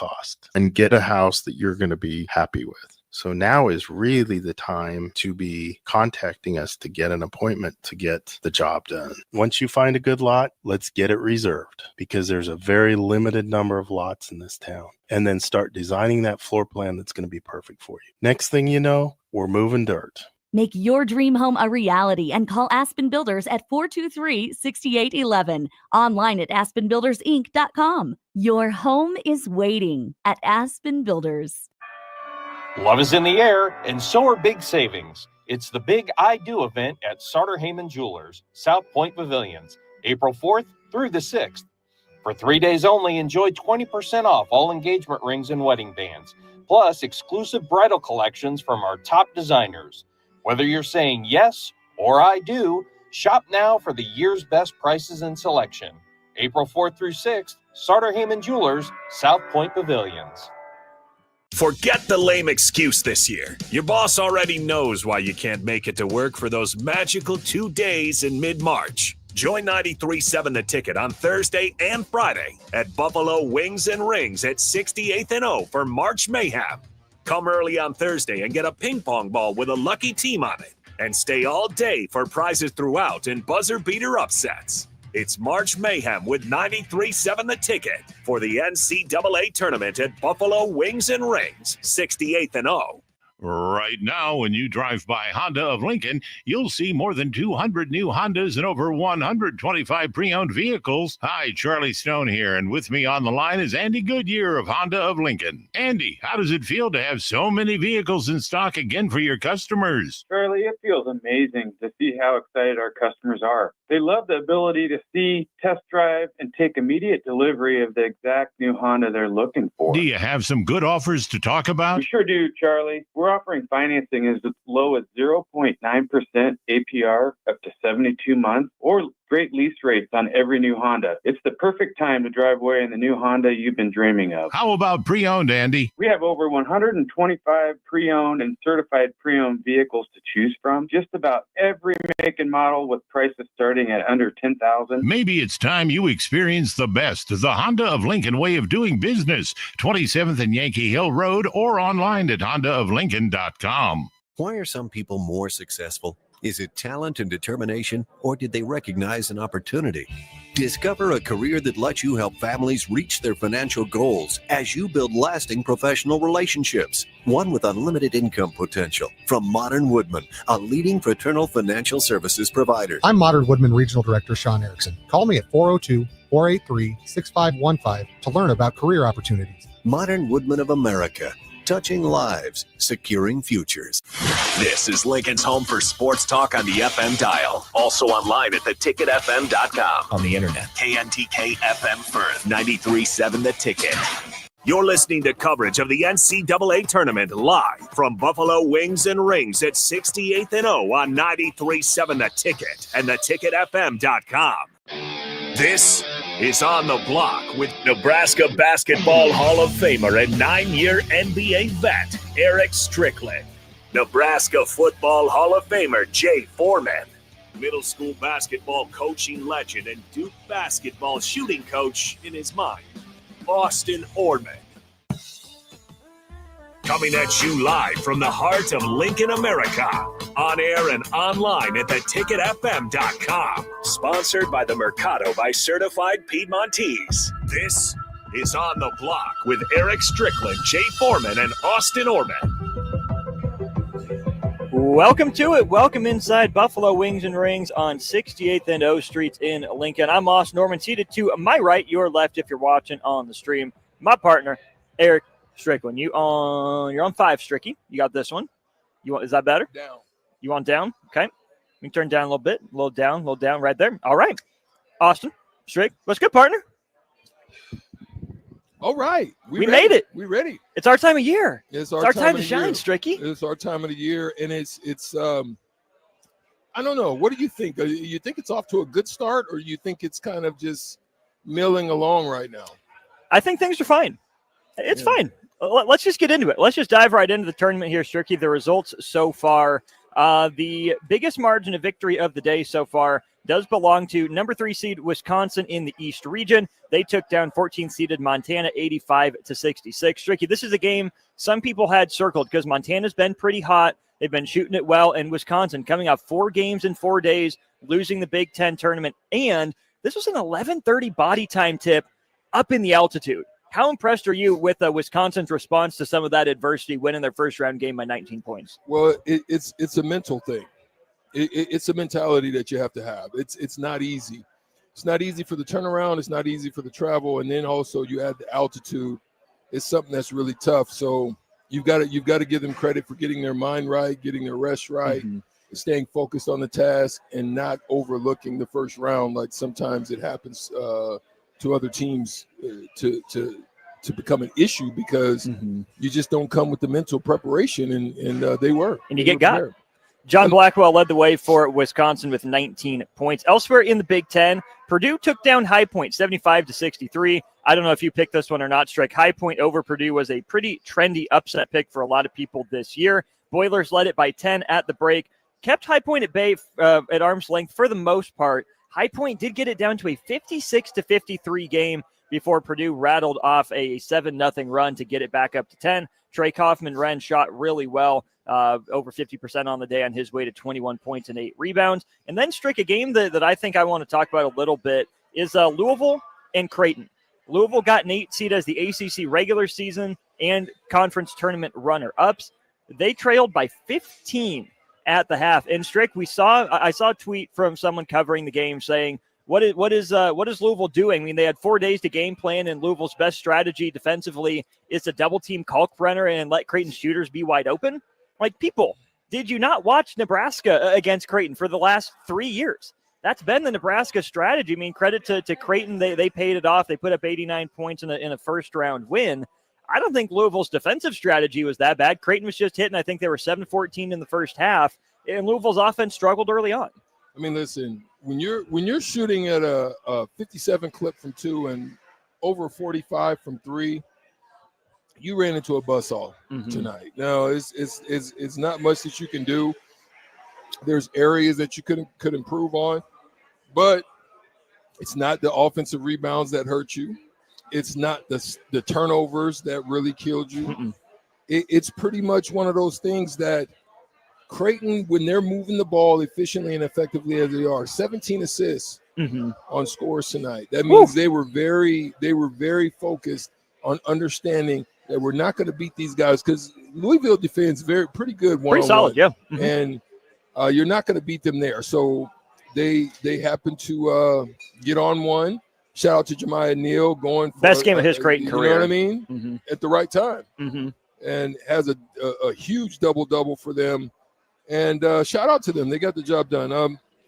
cost and get a house that you're going to be happy with. So now is really the time to be contacting us to get an appointment to get the job done. Once you find a good lot, let's get it reserved because there's a very limited number of lots in this town. And then start designing that floor plan that's going to be perfect for you. Next thing you know, we're moving dirt. Make your dream home a reality and call Aspen Builders at 423-6811. Online at aspenbuildersinc.com. Your home is waiting at Aspen Builders. Love is in the air, and so are big savings. It's the Big I Do event at Sartor Heyman Jewelers, South Point Pavilions, April 4th through the 6th. For 3 days only, enjoy 20% off all engagement rings and wedding bands, plus exclusive bridal collections from our top designers. Whether you're saying yes or I do, shop now for the year's best prices and selection. April 4th through 6th, Sartor Heyman Jewelers, South Point Pavilions. Forget the lame excuse this year. Your boss already knows why you can't make it to work for those magical 2 days in mid-March. Join 93.7 The Ticket on Thursday and Friday at Buffalo Wings and Rings at 68th and O for March Mayhem. Come early on Thursday and get a ping pong ball with a lucky team on it. And stay all day for prizes throughout and buzzer beater upsets. It's March Mayhem with 93.7 The Ticket for the NCAA tournament at Buffalo Wings and Rings, 68th and O. Right now, when you drive by Honda of Lincoln, you'll see more than 200 new Hondas and over 125 pre-owned vehicles. Hi, Charlie Stone here, and with me on the line is Andy Goodyear of Honda of Lincoln. Andy, how does it feel to have so many vehicles in stock again for your customers? Charlie, it feels amazing to see how excited our customers are. They love the ability to see, test drive, and take immediate delivery of the exact new Honda they're looking for. Do you have some good offers to talk about? We sure do, Charlie. We're offering financing as low as 0.9% APR up to 72 months, or great lease rates on every new Honda. It's the perfect time to drive away in the new Honda you've been dreaming of. How about pre-owned, Andy? We have over 125 pre-owned and certified pre-owned vehicles to choose from. Just about every make and model with prices starting at under $10,000. Maybe it's time you experience the best, the Honda of Lincoln way of doing business. 27th and Yankee Hill Road or online at hondaoflincoln.com. Why are some people more successful? Is it talent and determination, or did they recognize an opportunity? Discover a career that lets you help families reach their financial goals as you build lasting professional relationships. One with unlimited income potential. From Modern Woodman, a leading fraternal financial services provider. I'm Modern Woodman Regional Director Sean Erickson. Call me at 402-483-6515 to learn about career opportunities. Modern Woodman of America. Touching lives, securing futures. This is Lincoln's home for sports talk on the FM dial. Also online at theticketfm.com. On the internet. KNTK FM Firth, 93.7 The Ticket. You're listening to coverage of the NCAA tournament live from Buffalo Wings and Rings at 68th and O on 93.7 The Ticket and theticketfm.com. This is On the Block with Nebraska Basketball Hall of Famer and 9-year NBA vet Eric Strickland. Nebraska Football Hall of Famer Jay Foreman. Middle school basketball coaching legend and Duke basketball shooting coach in his mind, Austin Orman. Coming at you live from the heart of Lincoln, America. On air and online at theticketfm.com. Sponsored by the Mercado by Certified Piedmontese. This is On the Block with Eric Strickland, Jay Foreman, and Austin Orman. Welcome to it. Welcome inside Buffalo Wings and Rings on 68th and O Streets in Lincoln. I'm Austin Orman, seated to my right, your left if you're watching on the stream. My partner, Eric Strickland. You're on 5, Stricky. You got this one. Is that better? Down. You want down? Okay. We can turn down a little bit. A little down right there. All right. Austin, Strick, what's good, partner? All right. We made it. We ready. It's our time of year. It's our time to shine, year. Stricky. It's our time of the year, and it's I don't know. What do you think? You think it's off to a good start, or you think it's kind of just milling along right now? I think things are fine. It's fine. Let's just get into it. Let's just dive right into the tournament here, Stricky. The results so far The biggest margin of victory of the day so far does belong to number 3 seed Wisconsin in the East region. They took down 14 seeded Montana 85-66. Stricky, this is a game some people had circled because Montana's been pretty hot. They've been shooting it well, and Wisconsin coming off 4 games in 4 days, losing the Big Ten tournament, and this was an 11:30 body time tip up in the altitude. How impressed are you with Wisconsin's response to some of that adversity, winning their first round game by 19 points? Well, it's a mental thing. It's a mentality that you have to have. It's not easy. It's not easy for the turnaround. It's not easy for the travel, and then also you add the altitude. It's something that's really tough. So you've got to give them credit for getting their mind right, getting their rest right, staying focused on the task, and not overlooking the first round like sometimes it happens to other teams to become an issue because you just don't come with the mental preparation, and they were. And you get got. John Blackwell led the way for Wisconsin with 19 points. Elsewhere in the Big Ten, Purdue took down High Point 75-63. I don't know if you picked this one or not, Strick. High Point over Purdue was a pretty trendy upset pick for a lot of people this year. Boilers led it by 10 at the break, kept High Point at bay at arm's length for the most part. High Point did get it down to a 56-53 game before Purdue rattled off a 7-0 run to get it back up to 10. Trey Kaufman-Renn shot really well, over 50% on the day on his way to 21 points and 8 rebounds. And then, Strick, a game that I think I want to talk about a little bit is Louisville and Creighton. Louisville got an 8 seed as the ACC regular season and conference tournament runner-ups. They trailed by 15 at the half. And Strick, I saw a tweet from someone covering the game saying, what is Louisville doing? I mean, they had 4 days to game plan, and Louisville's best strategy defensively is to double team Kalkbrenner and let Creighton's shooters be wide open. Like, people, did you not watch Nebraska against Creighton for the last 3 years? That's been the Nebraska strategy. I mean, credit to Creighton. They paid it off. They put up 89 points in a first-round win. I don't think Louisville's defensive strategy was that bad. Creighton was just hitting. I think they were 7-14 in the first half, and Louisville's offense struggled early on. I mean, listen, when you're shooting at a 57 clip from 2 and over 45 from 3, you ran into a buzzsaw tonight. Now, it's not much that you can do. There's areas that you could improve on, but it's not the offensive rebounds that hurt you. It's not the turnovers that really killed you. It's pretty much one of those things that Creighton, when they're moving the ball efficiently and effectively as they are, 17 assists on scores tonight. That means they were very focused on understanding that we're not going to beat these guys because Louisville defends pretty good one-on-one. Pretty solid, yeah. And you're not going to beat them there. So they happen to get on one. Shout out to Jemiah Neal going for best game of his Creighton career. You know what I mean? At the right time. And has a huge double-double for them. And shout out to them. They got the job done.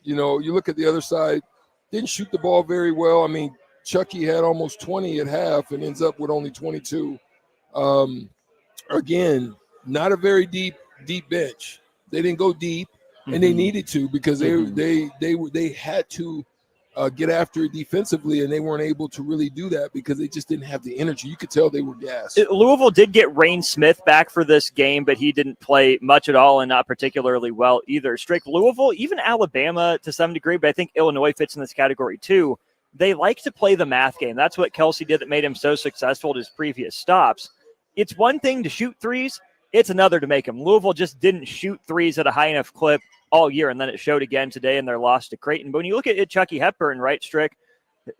You look at the other side, didn't shoot the ball very well. I mean, Chucky had almost 20 at half and ends up with only 22. Again, not a very deep bench. They didn't go deep, and they needed to because they had to get after it defensively, and they weren't able to really do that because they just didn't have the energy. You could tell they were gassed. Louisville did get Rain Smith back for this game, but he didn't play much at all and not particularly well either. Strick, Louisville, even Alabama to some degree, but I think Illinois fits in this category too. They like to play the math game. That's what Kelsey did that made him so successful at his previous stops. It's one thing to shoot threes. It's another to make them. Louisville just didn't shoot threes at a high enough clip all year, and then it showed again today in their loss to Creighton. But when you look at Chucky Hepburn, right, Strick,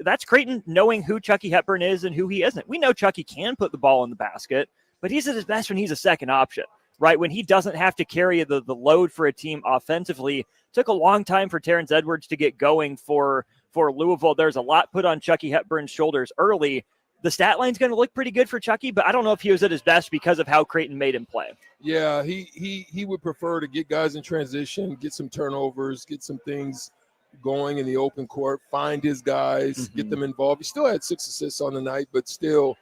that's Creighton knowing who Chucky Hepburn is and who he isn't. We know Chucky can put the ball in the basket, but he's at his best when he's a second option, right? When he doesn't have to carry the load for a team offensively. It took a long time for Terrence Edwards to get going for Louisville. There's a lot put on Chucky Hepburn's shoulders early. The stat line's going to look pretty good for Chucky, but I don't know if he was at his best because of how Creighton made him play. Yeah, he would prefer to get guys in transition, get some turnovers, get some things going in the open court, find his guys, get them involved. He still had 6 assists on the night, but still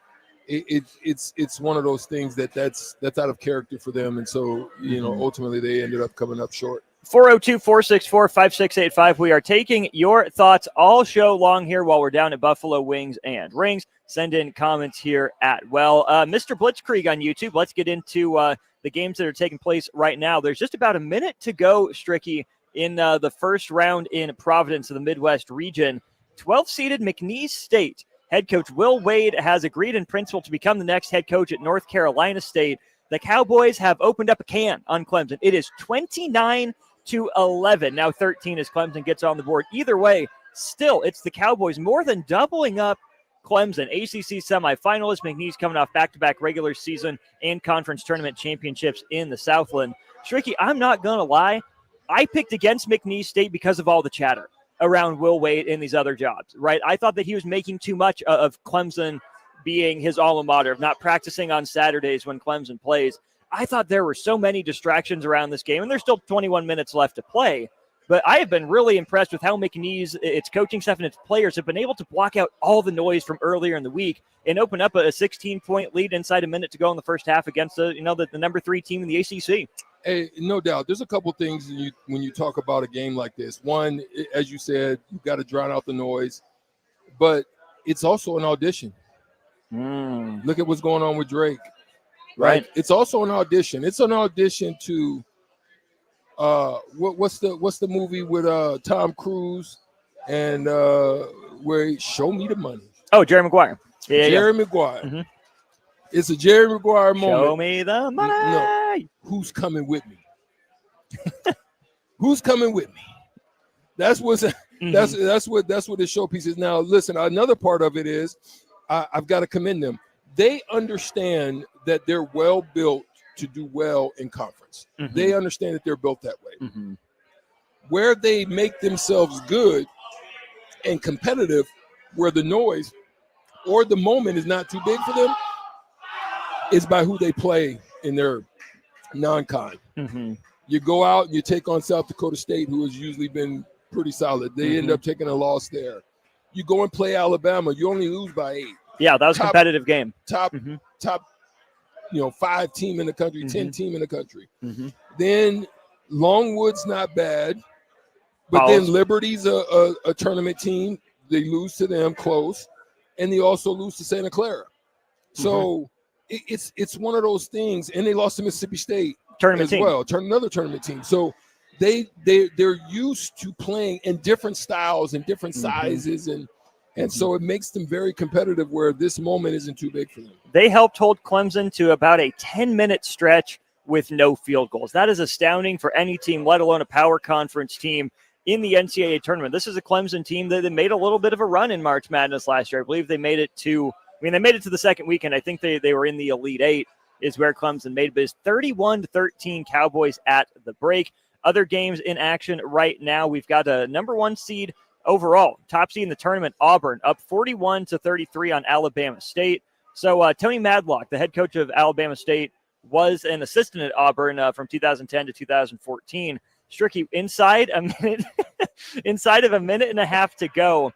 it's one of those things that's out of character for them. And so, ultimately they ended up coming up short. 402-464-5685. We are taking your thoughts all show long here while we're down at Buffalo Wings and Rings. Send in comments here at Mr. Blitzkrieg on YouTube. Let's get into the games that are taking place right now. There's just about a minute to go, Stricky, in the first round in Providence of the Midwest region. 12th-seeded McNeese State head coach Will Wade has agreed in principle to become the next head coach at North Carolina State. The Cowboys have opened up a can on Clemson. It is 29-11. Now 13 as Clemson gets on the board. Either way, still, it's the Cowboys more than doubling up Clemson. ACC semifinalist, McNeese coming off back-to-back regular season and conference tournament championships in the Southland. Stricky, I'm not going to lie. I picked against McNeese State because of all the chatter around Will Wade and these other jobs, right? I thought that he was making too much of Clemson being his alma mater, of not practicing on Saturdays when Clemson plays. I thought there were so many distractions around this game, and there's still 21 minutes left to play. But I have been really impressed with how McNeese, its coaching staff, and its players have been able to block out all the noise from earlier in the week and open up a 16-point lead inside a minute to go in the first half against the number 3 team in the ACC. Hey, no doubt. There's a couple things when you talk about a game like this. One, as you said, you've got to drown out the noise, but it's also an audition. Look at what's going on with Drake. Right? It's also an audition. It's an audition to what's the movie with Tom Cruise and where he, Show Me the Money. Oh, Jerry Maguire. Jerry Maguire. Mm-hmm. It's a Jerry Maguire moment. Show me the money. No. Who's coming with me? Who's coming with me? That's what's that's what the showpiece is. Now, listen, another part of it is I've got to commend them. They understand that they're well built to do well in conference. Mm-hmm. They understand that they're built that way. Mm-hmm. Where they make themselves good and competitive, where the noise or the moment is not too big for them, is by who they play in their non-con. Mm-hmm. You go out and you take on South Dakota State, who has usually been pretty solid. They end up taking a loss there. You go and play Alabama, you only lose by 8. Yeah, that was a competitive game. Top 5 team in the country, 10 team in the country. Then Longwood's not bad, but then Liberty's a tournament team. They lose to them close, and they also lose to Santa Clara. So it's one of those things, and they lost to Mississippi State tournament as team. well, another tournament team. So they're used to playing in different styles and different sizes, and so it makes them very competitive where this moment isn't too big for them. They helped hold Clemson to about a 10-minute stretch with no field goals. That is astounding for any team, let alone a power conference team in the NCAA tournament. This is a Clemson team that made a little bit of a run in March Madness last year. I believe they made it to the second weekend. I think they were in the Elite 8 is where Clemson made it. But it's 31-13 Cowboys at the break. Other games in action right now. We've got a number 1 seed overall, top seed in the tournament, Auburn, up 41-33 on Alabama State. So Tony Madlock, the head coach of Alabama State, was an assistant at Auburn from 2010 to 2014. Stricky, inside of a minute and a half to go,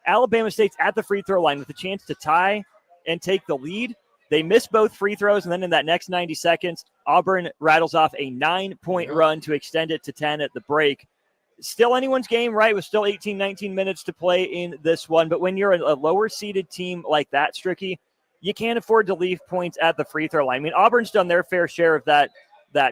Alabama State's at the free throw line with a chance to tie and take the lead. They miss both free throws, and then in that next 90 seconds, Auburn rattles off a 9-point run to extend it to 10 at the break. Still anyone's game, right? With still 18, 19 minutes to play in this one. But when you're a lower-seeded team like that, Stricky, you can't afford to leave points at the free throw line. I mean, Auburn's done their fair share of that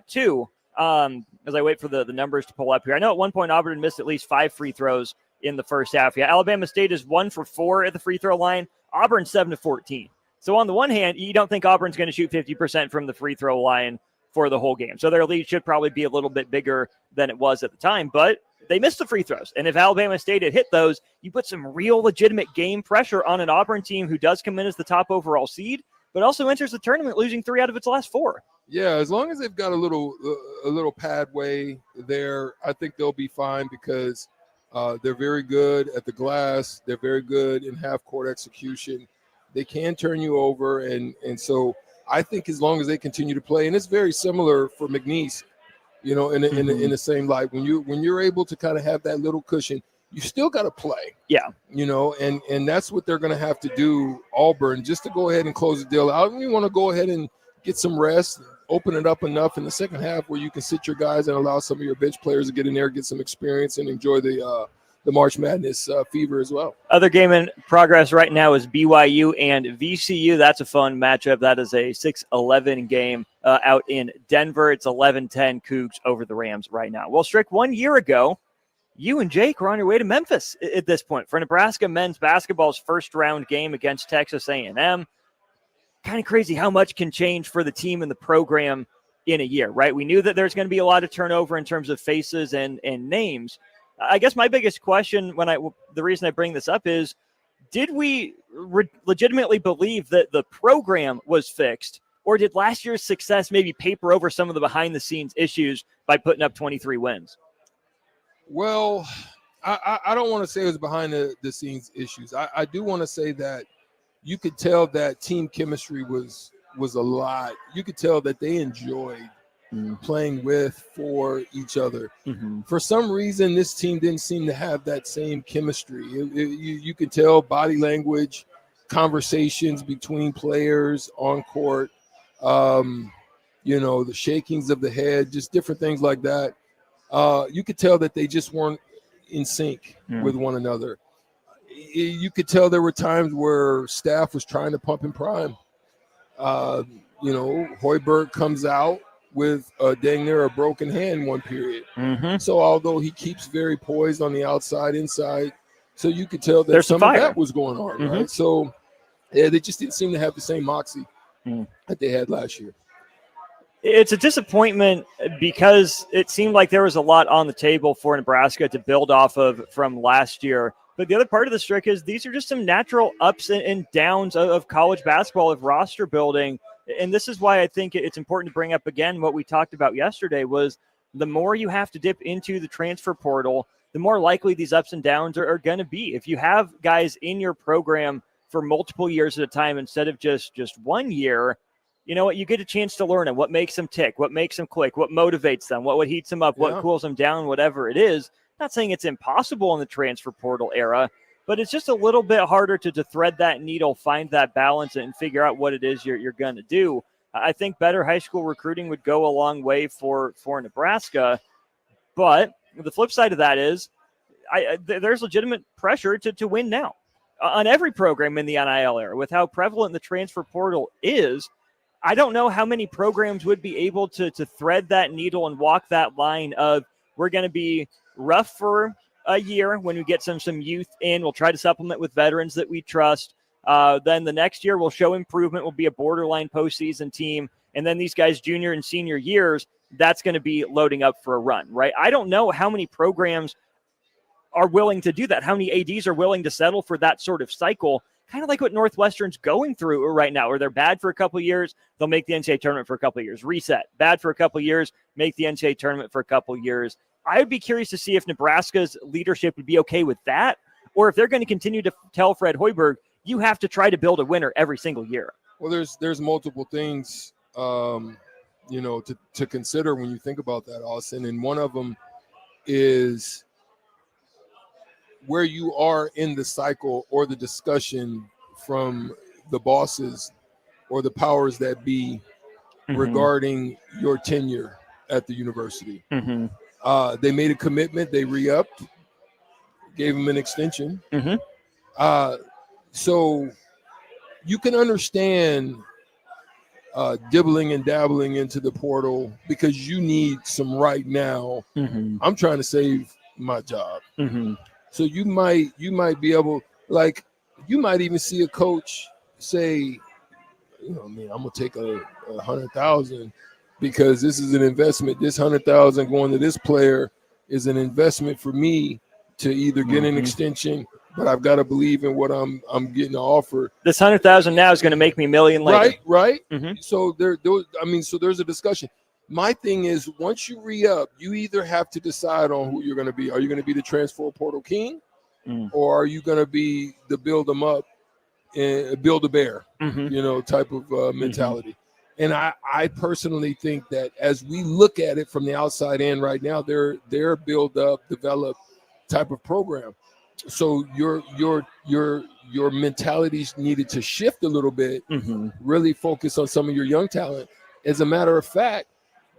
too. As I wait for the numbers to pull up here. I know at one point Auburn missed at least 5 free throws in the first half. Yeah, Alabama State is 1 for 4 at the free throw line. Auburn 7-14. So on the one hand, you don't think Auburn's going to shoot 50% from the free throw line for the whole game. So their lead should probably be a little bit bigger than it was at the time. But they missed the free throws. And if Alabama State had hit those, you put some real legitimate game pressure on an Auburn team who does come in as the top overall seed, but also enters the tournament losing 3 out of its last 4. Yeah, as long as they've got a little padway there, I think they'll be fine because they're very good at the glass. They're very good in half-court execution. They can turn you over, and so I think as long as they continue to play, and it's very similar for McNeese, in the same light. When you're able to kind of have that little cushion, you still got to play. Yeah. And that's what they're going to have to do, Auburn, just to go ahead and close the deal out. You want to go ahead and get some rest, open it up enough in the second half where you can sit your guys and allow some of your bench players to get in there, get some experience, and enjoy the March Madness fever as well. Other game in progress right now is BYU and VCU. That's a fun matchup. That is a 6-11 game. out in Denver. It's 11-10 Cougs over the Rams right now. Well, Strick, 1 year ago, you and Jake were on your way to Memphis at this point for Nebraska men's basketball's first-round game against Texas A&M. Kind of crazy how much can change for the team and the program in a year, right? We knew that there's going to be a lot of turnover in terms of faces and names. I guess my biggest question the reason I bring this up is, did we legitimately believe that the program was fixed, or did last year's success maybe paper over some of the behind-the-scenes issues by putting up 23 wins? Well, I don't want to say it was behind the scenes issues. I do want to say that you could tell that team chemistry was a lot. You could tell that they enjoyed playing for each other. For some reason, this team didn't seem to have that same chemistry. You could tell body language, conversations between players on court, the shakings of the head, just different things like that. You could tell that they just weren't in sync with one another. You could tell there were times where staff was trying to pump and prime. Hoiberg comes out with dang near a broken hand one period. So although he keeps very poised on the outside, inside, so you could tell that there's some of that was going on, right? So they just didn't seem to have the same moxie that they had last year. It's a disappointment because it seemed like there was a lot on the table for Nebraska to build off of from last year. But the other part of the Strick is these are just some natural ups and downs of college basketball, of roster building. And this is why I think it's important to bring up again what we talked about yesterday was the more you have to dip into the transfer portal, the more likely these ups and downs are going to be. If you have guys in your program for multiple years at a time instead of just 1 year, you know what, you get a chance to learn it. What makes them tick, what makes them click, what motivates them, what heats them up, what cools them down, whatever it is. Not saying it's impossible in the transfer portal era, but it's just a little bit harder to thread that needle, find that balance, and figure out what it is you're going to do. I think better high school recruiting would go a long way for Nebraska. But the flip side of that is there's legitimate pressure to win now on every program in the NIL era. With how prevalent the transfer portal is, I don't know how many programs would be able to thread that needle and walk that line of we're going to be rough for a year when we get some youth in. We'll try to supplement with veterans that we trust. Then the next year we'll show improvement. We'll be a borderline postseason team. And then these guys' junior and senior years, that's going to be loading up for a run, right? I don't know how many programs are willing to do that. How many ADs are willing to settle for that sort of cycle? Kind of like what Northwestern's going through right now, where they're bad for a couple of years, they'll make the NCAA tournament for a couple of years, reset. Bad for a couple of years, make the NCAA tournament for a couple of years. I would be curious to see if Nebraska's leadership would be okay with that, or if they're going to continue to tell Fred Hoiberg, you have to try to build a winner every single year. Well, there's multiple things, to consider when you think about that, Austin. And one of them is where you are in the cycle or the discussion from the bosses or the powers that be regarding your tenure at the university. They made a commitment. They re-upped, gave him an extension. So you can understand dibbling and dabbling into the portal because you need some right now. I'm trying to save my job. So you might be able, like, you might even see a coach say, I'm gonna take a 100,000 because this is an investment. This 100,000 going to this player is an investment for me to either get an extension, but I've got to believe in what I'm getting to offer. This 100,000 now is going to make me $1 million later. Right. So so there's a discussion. My thing is, once you re-up, you either have to decide on who you're going to be. Are you going to be the transfer portal king, or are you going to be the build them up and build a bear, type of mentality? And I personally think that as we look at it from the outside in right now, they're build up, develop type of program. So your mentality's needed to shift a little bit. Really focus on some of your young talent. As a matter of fact,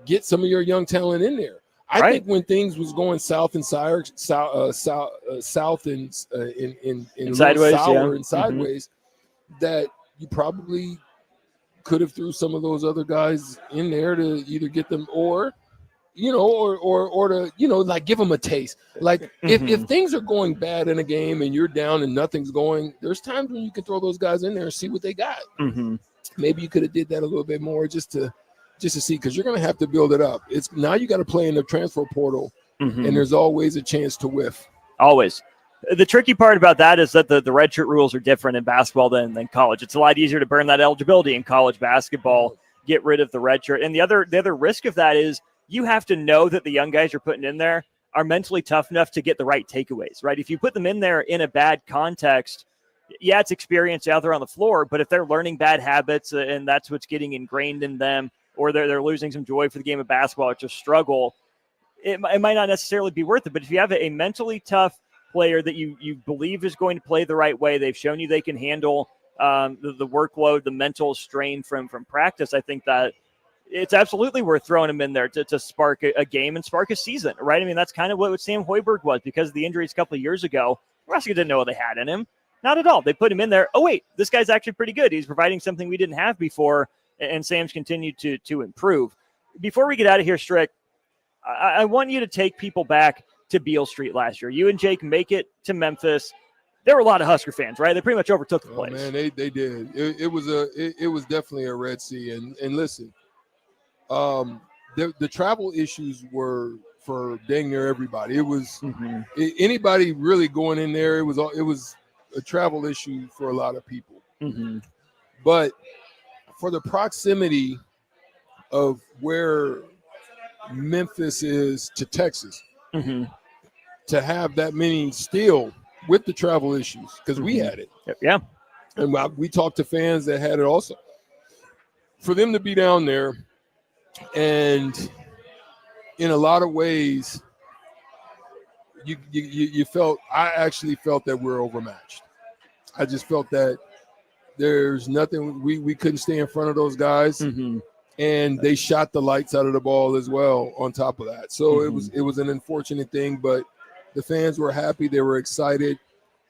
get some of your young talent in there. I think when things was going south and south and in sideways, sour and sideways, that you probably could have threw some of those other guys in there to either get them or to, like give them a taste. Like if things are going bad in a game and you're down and nothing's going, there's times when you can throw those guys in there and see what they got. Maybe you could have did that a little bit more just to see, because you're going to have to build it up. It's now you got to play in the transfer portal, and there's always a chance to whiff. Always. The tricky part about that is that the redshirt rules are different in basketball than college. It's a lot easier to burn that eligibility in college basketball, get rid of the redshirt. And the other risk of that is you have to know that the young guys you're putting in there are mentally tough enough to get the right takeaways, right? If you put them in there in a bad context, yeah, it's experience out there on the floor, but if they're learning bad habits and that's what's getting ingrained in them, or they're losing some joy for the game of basketball, it's a struggle, it might not necessarily be worth it. But if you have a mentally tough player that you believe is going to play the right way, they've shown you they can handle the workload, the mental strain from practice, I think that it's absolutely worth throwing him in there to spark a game and spark a season, right? I mean, that's kind of what Sam Hoiberg was because of the injuries a couple of years ago. Nebraska didn't know what they had in him. Not at all. They put him in there. Oh, wait, this guy's actually pretty good. He's providing something we didn't have before, and Sam's continued to improve. Before we get out of here, Strick, I want you to take people back to Beale Street last year. You and Jake make it to Memphis. There were a lot of Husker fans, right? They pretty much overtook the place. Man, they did. It was definitely a Red Sea. And listen, the travel issues were for dang near everybody. It was anybody really going in there. It was a travel issue for a lot of people. But for the proximity of where Memphis is to Texas, to have that many still with the travel issues, because we had it. Yeah. And we talked to fans that had it also. For them to be down there, and in a lot of ways, you felt, I actually felt that we're overmatched. I just felt that there's nothing, we couldn't stay in front of those guys. And they shot the lights out of the ball as well on top of that. So it was an unfortunate thing, but the fans were happy. They were excited.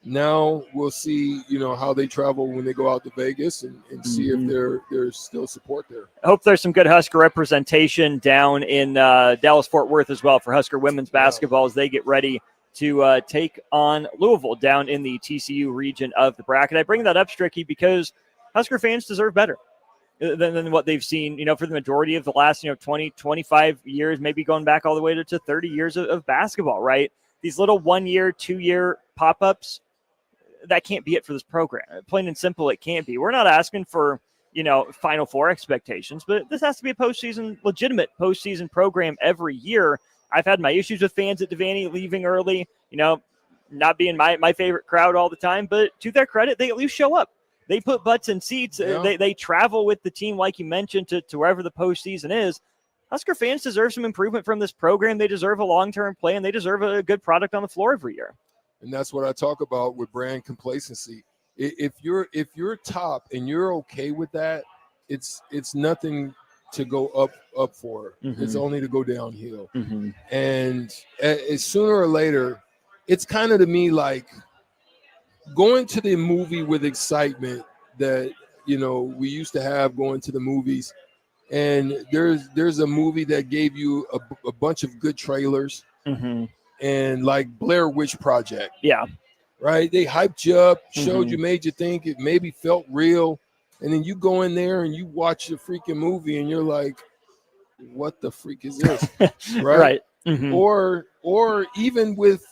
Now we'll see, how they travel when they go out to Vegas and see if there's still support there. I hope there's some good Husker representation down in Dallas-Fort Worth as well for Husker women's basketball as they get ready to take on Louisville down in the TCU region of the bracket. I bring that up, Stricky, because Husker fans deserve better than what they've seen, for the majority of the last, 20, 25 years, maybe going back all the way to 30 years of basketball, right? These little 1 year, 2 year pop-ups, that can't be it for this program. Plain and simple, it can't be. We're not asking for, Final Four expectations, but this has to be a legitimate postseason program every year. I've had my issues with fans at Devaney leaving early, not being my favorite crowd all the time, but to their credit, they at least show up. They put butts in seats. Yeah. They travel with the team, like you mentioned, to wherever the postseason is. Husker fans deserve some improvement from this program. They deserve a long-term play, and they deserve a good product on the floor every year. And that's what I talk about with brand complacency. If you're top and you're okay with that, it's nothing to go up for. It's only to go downhill. And sooner or later, it's kind of to me like going to the movie with excitement that we used to have going to the movies. And there's a movie that gave you a bunch of good trailers, and like Blair Witch Project. Yeah. Right? They hyped you up, showed you, made you think it maybe felt real. And then you go in there and you watch the freaking movie and you're like, what the freak is this? Right. Or even with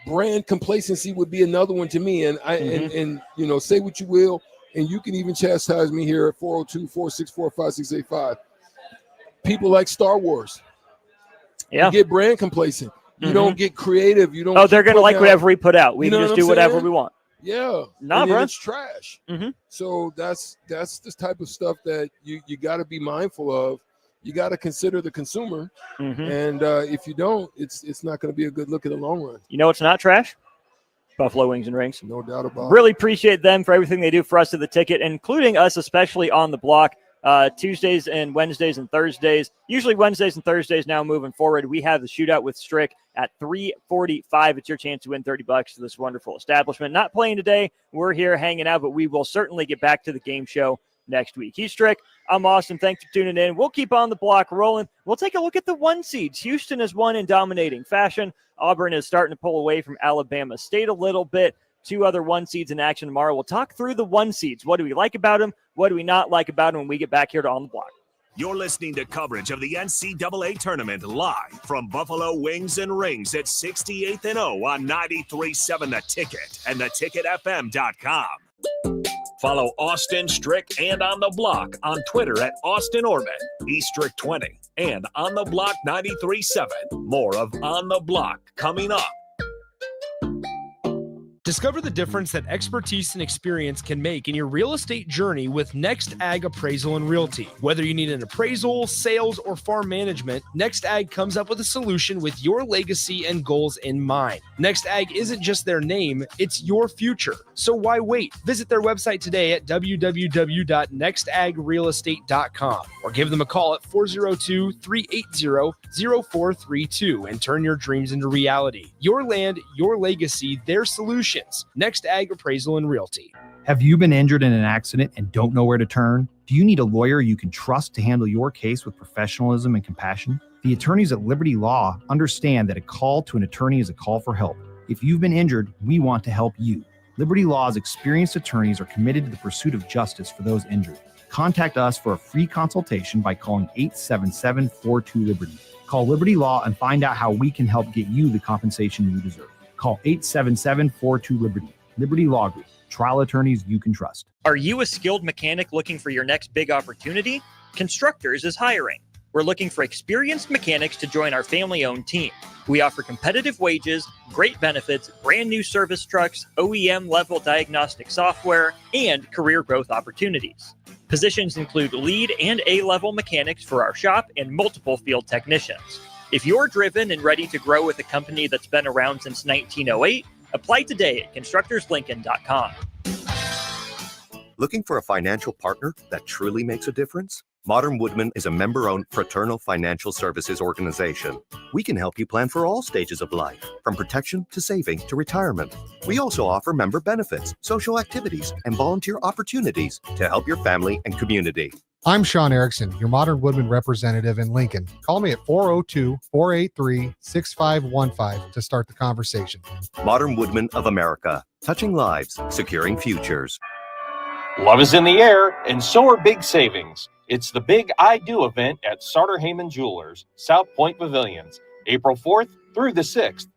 brand complacency would be another one to me. And and say what you will. And you can even chastise me here at 402-464-5685. People like Star Wars. Yeah. You get brand complacent. You don't get creative. You don't. Oh, they're going to like whatever we put out. We can just do whatever we want. Yeah. Nah, bro. It's trash. So that's the type of stuff that you got to be mindful of. You got to consider the consumer. And if you don't, it's not going to be a good look in the long run. You know it's not trash? Buffalo Wings and Rings. No doubt about it. Really appreciate them for everything they do for us at the ticket, including us, especially on the block. Tuesdays and Wednesdays and Thursdays. Usually Wednesdays and Thursdays now moving forward. We have the shootout with Strick at 3:45. It's your chance to win $30 to this wonderful establishment. Not playing today. We're here hanging out, but we will certainly get back to the game show next week. He's Strick. I'm Austin. Thanks for tuning in. We'll keep on the block rolling. We'll take a look at the 1 seeds. Houston has won in dominating fashion. Auburn is starting to pull away from Alabama State a little bit. 2 other 1 seeds in action tomorrow. We'll talk through the 1 seeds. What do we like about them? What do we not like about them when we get back here to On the Block? You're listening to coverage of the NCAA tournament live from Buffalo Wings and Rings at 68th and O on 93.7 The Ticket and theticketfm.com. Follow Austin, Strick, and On the Block on Twitter at Austin Orman, eStrick20, and On the Block 93.7. More of On the Block coming up. Discover the difference that expertise and experience can make in your real estate journey with Next Ag Appraisal and Realty. Whether you need an appraisal, sales, or farm management, Next Ag comes up with a solution with your legacy and goals in mind. Next Ag isn't just their name, it's your future. So why wait? Visit their website today at www.nextagrealestate.com or give them a call at 402-380-0432 and turn your dreams into reality. Your land, your legacy, their solution. Next Ag Appraisal and Realty. Have you been injured in an accident and don't know where to turn? Do you need a lawyer you can trust to handle your case with professionalism and compassion? The attorneys at Liberty Law understand that a call to an attorney is a call for help. If you've been injured, we want to help you. Liberty Law's experienced attorneys are committed to the pursuit of justice for those injured. Contact us for a free consultation by calling 877-42-LIBERTY. Call Liberty Law and find out how we can help get you the compensation you deserve. Call 877-42-LIBERTY. Liberty Law Group. Trial attorneys you can trust. Are you a skilled mechanic looking for your next big opportunity? Constructors is hiring. We're looking for experienced mechanics to join our family-owned team. We offer competitive wages, great benefits, brand new service trucks, OEM-level diagnostic software, and career growth opportunities. Positions include lead and A-level mechanics for our shop and multiple field technicians. If you're driven and ready to grow with a company that's been around since 1908, apply today at constructorslincoln.com. Looking for a financial partner that truly makes a difference? Modern Woodman is a member-owned fraternal financial services organization. We can help you plan for all stages of life, from protection to saving to retirement. We also offer member benefits, social activities, and volunteer opportunities to help your family and community. I'm Sean Erickson, your Modern Woodman representative in Lincoln. Call me at 402-483-6515 to start the conversation. Modern Woodman of America, touching lives, securing futures. Love is in the air, and so are big savings. It's the Big I Do event at Sartor Heyman Jewelers, South Point Pavilions, April 4th through the 6th.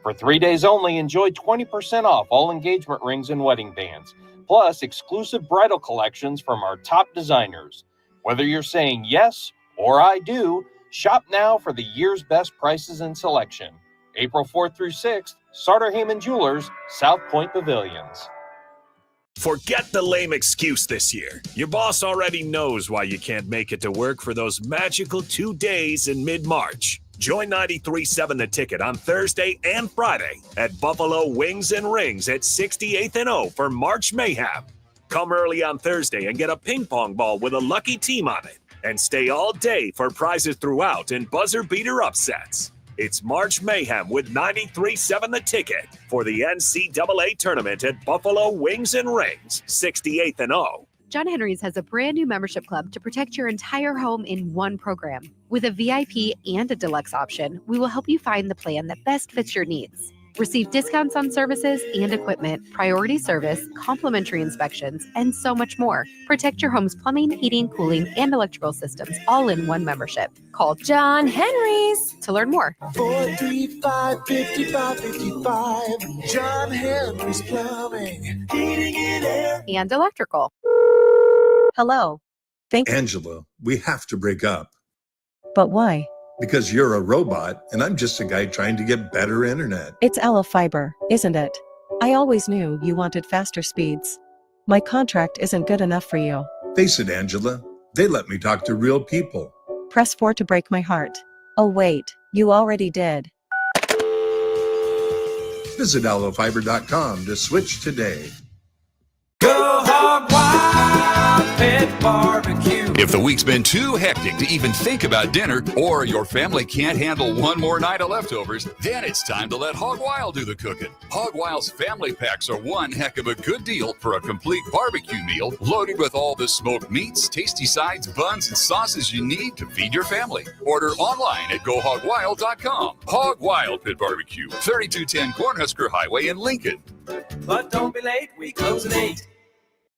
For 3 days only, enjoy 20% off all engagement rings and wedding bands, plus exclusive bridal collections from our top designers. Whether you're saying yes or I do, shop now for the year's best prices and selection. April 4th through 6th, Sartor Heyman Jewelers, South Point Pavilions. Forget the lame excuse this year. Your boss already knows why you can't make it to work for those magical 2 days in mid-March. Join 93.7 The Ticket on Thursday and Friday at Buffalo Wings and Rings at 68th and O for March Mayhem. Come early on Thursday and get a ping pong ball with a lucky team on it. And stay all day for prizes throughout and buzzer beater upsets. It's March Mayhem with 93.7 The Ticket for the NCAA tournament at Buffalo Wings and Rings, 68th and O. John Henry's has a brand new membership club to protect your entire home in one program. With a VIP and a deluxe option, we will help you find the plan that best fits your needs. Receive discounts on services and equipment, priority service, complimentary inspections, and so much more. Protect your home's plumbing, heating, cooling, and electrical systems all in one membership. Call John Henry's to learn more. 435-5555. John Henry's Plumbing, Heating and Air, and Electrical. Hello. Angela, we have to break up. But why? Because you're a robot and I'm just a guy trying to get better internet. It's Ella Fiber, isn't it? I always knew you wanted faster speeds. My contract isn't good enough for you. Face it, Angela, they let me talk to real people. Press 4 to break my heart. Oh wait, you already did. Visit allofiber.com to switch today. Go Hog Wild Pet Barbecue. If the week's been too hectic to even think about dinner, or your family can't handle one more night of leftovers, then it's time to let Hog Wild do the cooking. Hog Wild's family packs are one heck of a good deal for a complete barbecue meal loaded with all the smoked meats, tasty sides, buns, and sauces you need to feed your family. Order online at GoHogWild.com. Hog Wild Pit Barbecue, 3210 Cornhusker Highway in Lincoln. But don't be late, we close at 8.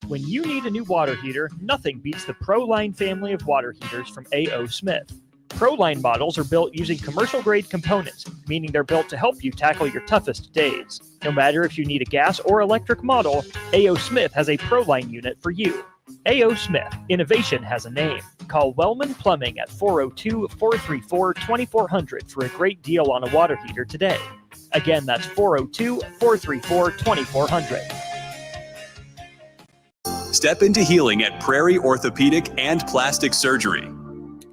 When you need a new water heater, nothing beats the ProLine family of water heaters from A.O. Smith. ProLine models are built using commercial-grade components, meaning they're built to help you tackle your toughest days. No matter if you need a gas or electric model, A.O. Smith has a ProLine unit for you. A.O. Smith, innovation has a name. Call Wellman Plumbing at 402-434-2400 for a great deal on a water heater today. Again, that's 402-434-2400. Step into healing at Prairie Orthopedic and Plastic Surgery.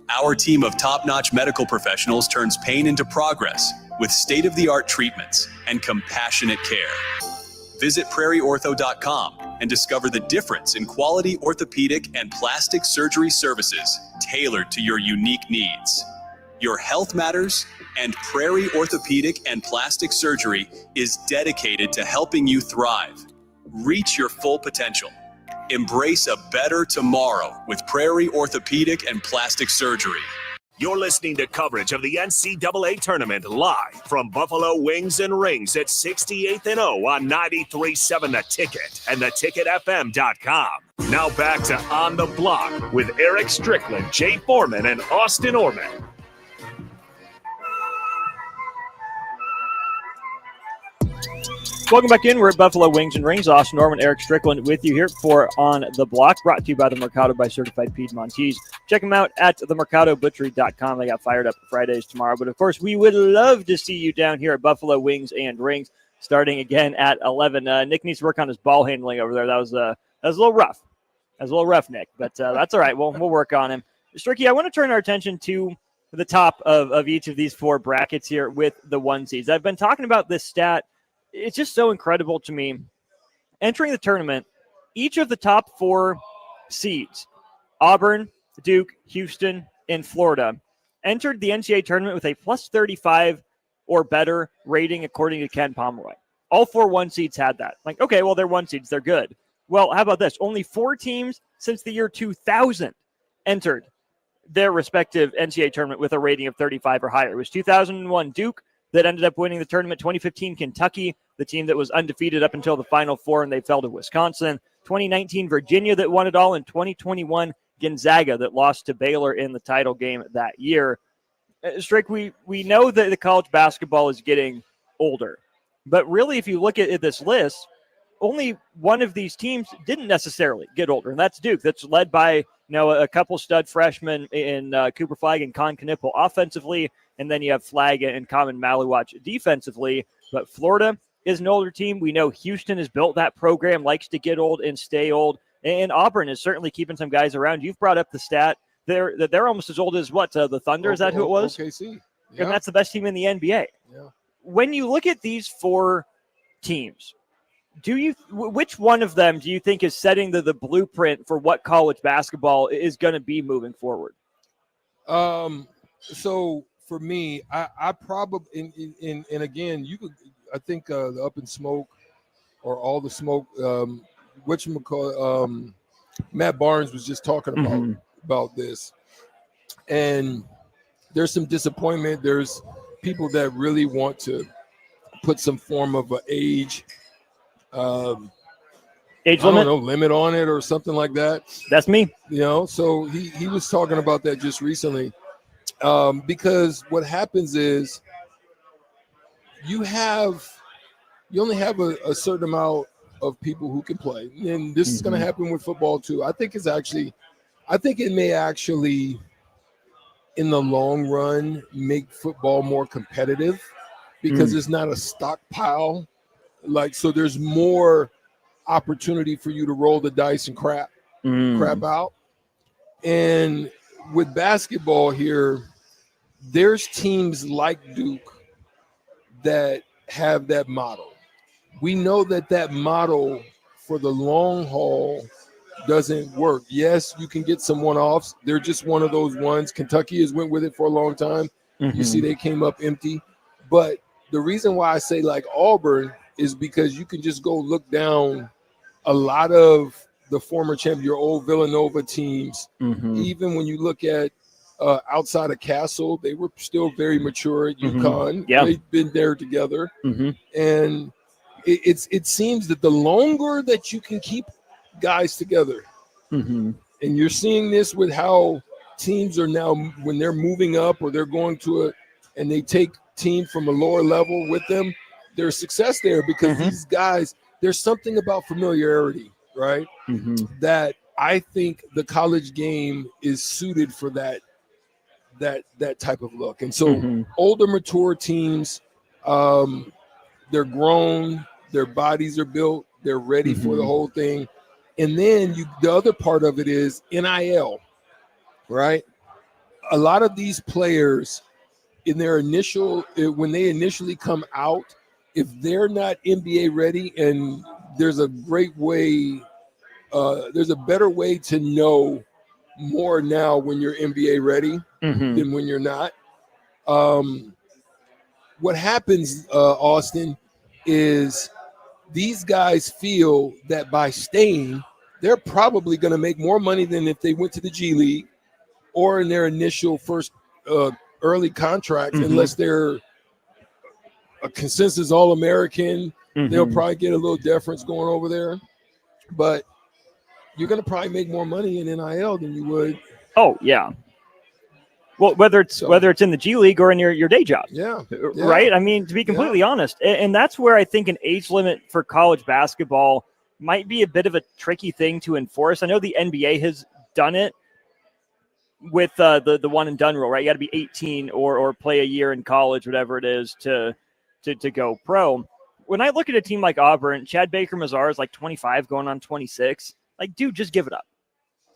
Our team of top-notch medical professionals turns pain into progress with state-of-the-art treatments and compassionate care. Visit prairieortho.com and discover the difference in quality orthopedic and plastic surgery services tailored to your unique needs. Your health matters, and Prairie Orthopedic and Plastic Surgery is dedicated to helping you thrive. Reach your full potential. Embrace a better tomorrow with Prairie Orthopedic and Plastic Surgery. You're listening to coverage of the NCAA tournament live from Buffalo Wings and Rings at 68th and O on 93.7 The Ticket and theticketfm.com. Now back to On the Block with Eric Strickland, Jay Foreman, and Austin Orman. Welcome back in. We're at Buffalo Wings and Rings. Austin Norman, Eric Strickland with you here for On the Block, brought to you by the Mercado by Certified Piedmontese. Check them out at themercadobutchery.com. They got fired up Fridays tomorrow. But, of course, we would love to see you down here at Buffalo Wings and Rings starting again at 11. Nick needs to work on his ball handling over there. That was a little rough. That was a little rough, Nick. But that's all right. We'll work on him. Stricky, I want to turn our attention to the top of each of these four brackets here with the one seeds. I've been talking about this stat. It's just so incredible to me. Entering the tournament, each of the top four seeds, Auburn, Duke, Houston, and Florida, entered the NCAA tournament with a plus 35 or better rating according to Ken Pomeroy. All four one seeds had that. Like, okay, well, they're one seeds. They're good. Well, how about this? Only 4 teams since the year 2000 entered their respective NCAA tournament with a rating of 35 or higher. It was 2001 Duke that ended up winning the tournament, 2015 Kentucky, the team that was undefeated up until the Final Four, and they fell to Wisconsin, 2019 Virginia that won it all, and 2021 Gonzaga that lost to Baylor in the title game that year. Strick, we know that the college basketball is getting older, but really if you look at this list, only one of these teams didn't necessarily get older, and that's Duke. That's led by a couple stud freshmen in Cooper Flagg and Con Knipple offensively, and then you have Flagg and Common Maluwach defensively. But Florida is an older team. We know Houston has built that program, likes to get old and stay old, and Auburn is certainly keeping some guys around. You've brought up the stat they're almost as old as what, the Thunder? Is that who it was? OKC. Yeah. And that's the best team in the NBA. Yeah. When you look at these four teams, which one of them do you think is setting the blueprint for what college basketball is going to be moving forward? So for me, I probably and again, you could, I think the Up in Smoke or All the Smoke, Matt Barnes was just talking about this, and there's some disappointment. There's people that really want to put some form of an age limit on it or something like that. That's me. So he was talking about that just recently, because what happens is you only have a certain amount of people who can play, and this is going to happen with football too. I think it may actually in the long run make football more competitive because it's not a stockpile. So there's more opportunity for you to roll the dice and crap out. And with basketball here, there's teams like Duke that have that model. We know that model for the long haul doesn't work. Yes, you can get some one-offs. They're just one of those ones. Kentucky has went with it for a long time. You see they came up empty. But the reason why I say like Auburn is because you can just go look down a lot of the former champion, your old Villanova teams. Even when you look at outside of Castle, they were still very mature at UConn. They've been there together. And it seems that the longer that you can keep guys together, and you're seeing this with how teams are now when they're moving up or they're going to and they take team from a lower level with them, there's success there because these guys, there's something about familiarity, right? That I think the college game is suited for that type of look. And so older, mature teams, they're grown, their bodies are built, they're ready for the whole thing. And then the other part of it is NIL, right? A lot of these players in their when they initially come out, if they're not NBA ready, and there's a great way, there's a better way to know more now when you're NBA ready than when you're not. What happens, Austin, is these guys feel that by staying, they're probably going to make more money than if they went to the G League or in their initial first early contract, unless they're a consensus All-American. They'll probably get a little deference going over there. But you're going to probably make more money in NIL than you would. Oh, yeah. Well, whether it's in the G League or in your day job. Yeah. Right? I mean, to be completely honest, and that's where I think an age limit for college basketball might be a bit of a tricky thing to enforce. I know the NBA has done it with the one and done rule, right? You got to be 18 or play a year in college, whatever it is, to go pro. When I look at a team like Auburn, Chad Baker-Mazar is like 25 going on 26. Like, dude, just give it up.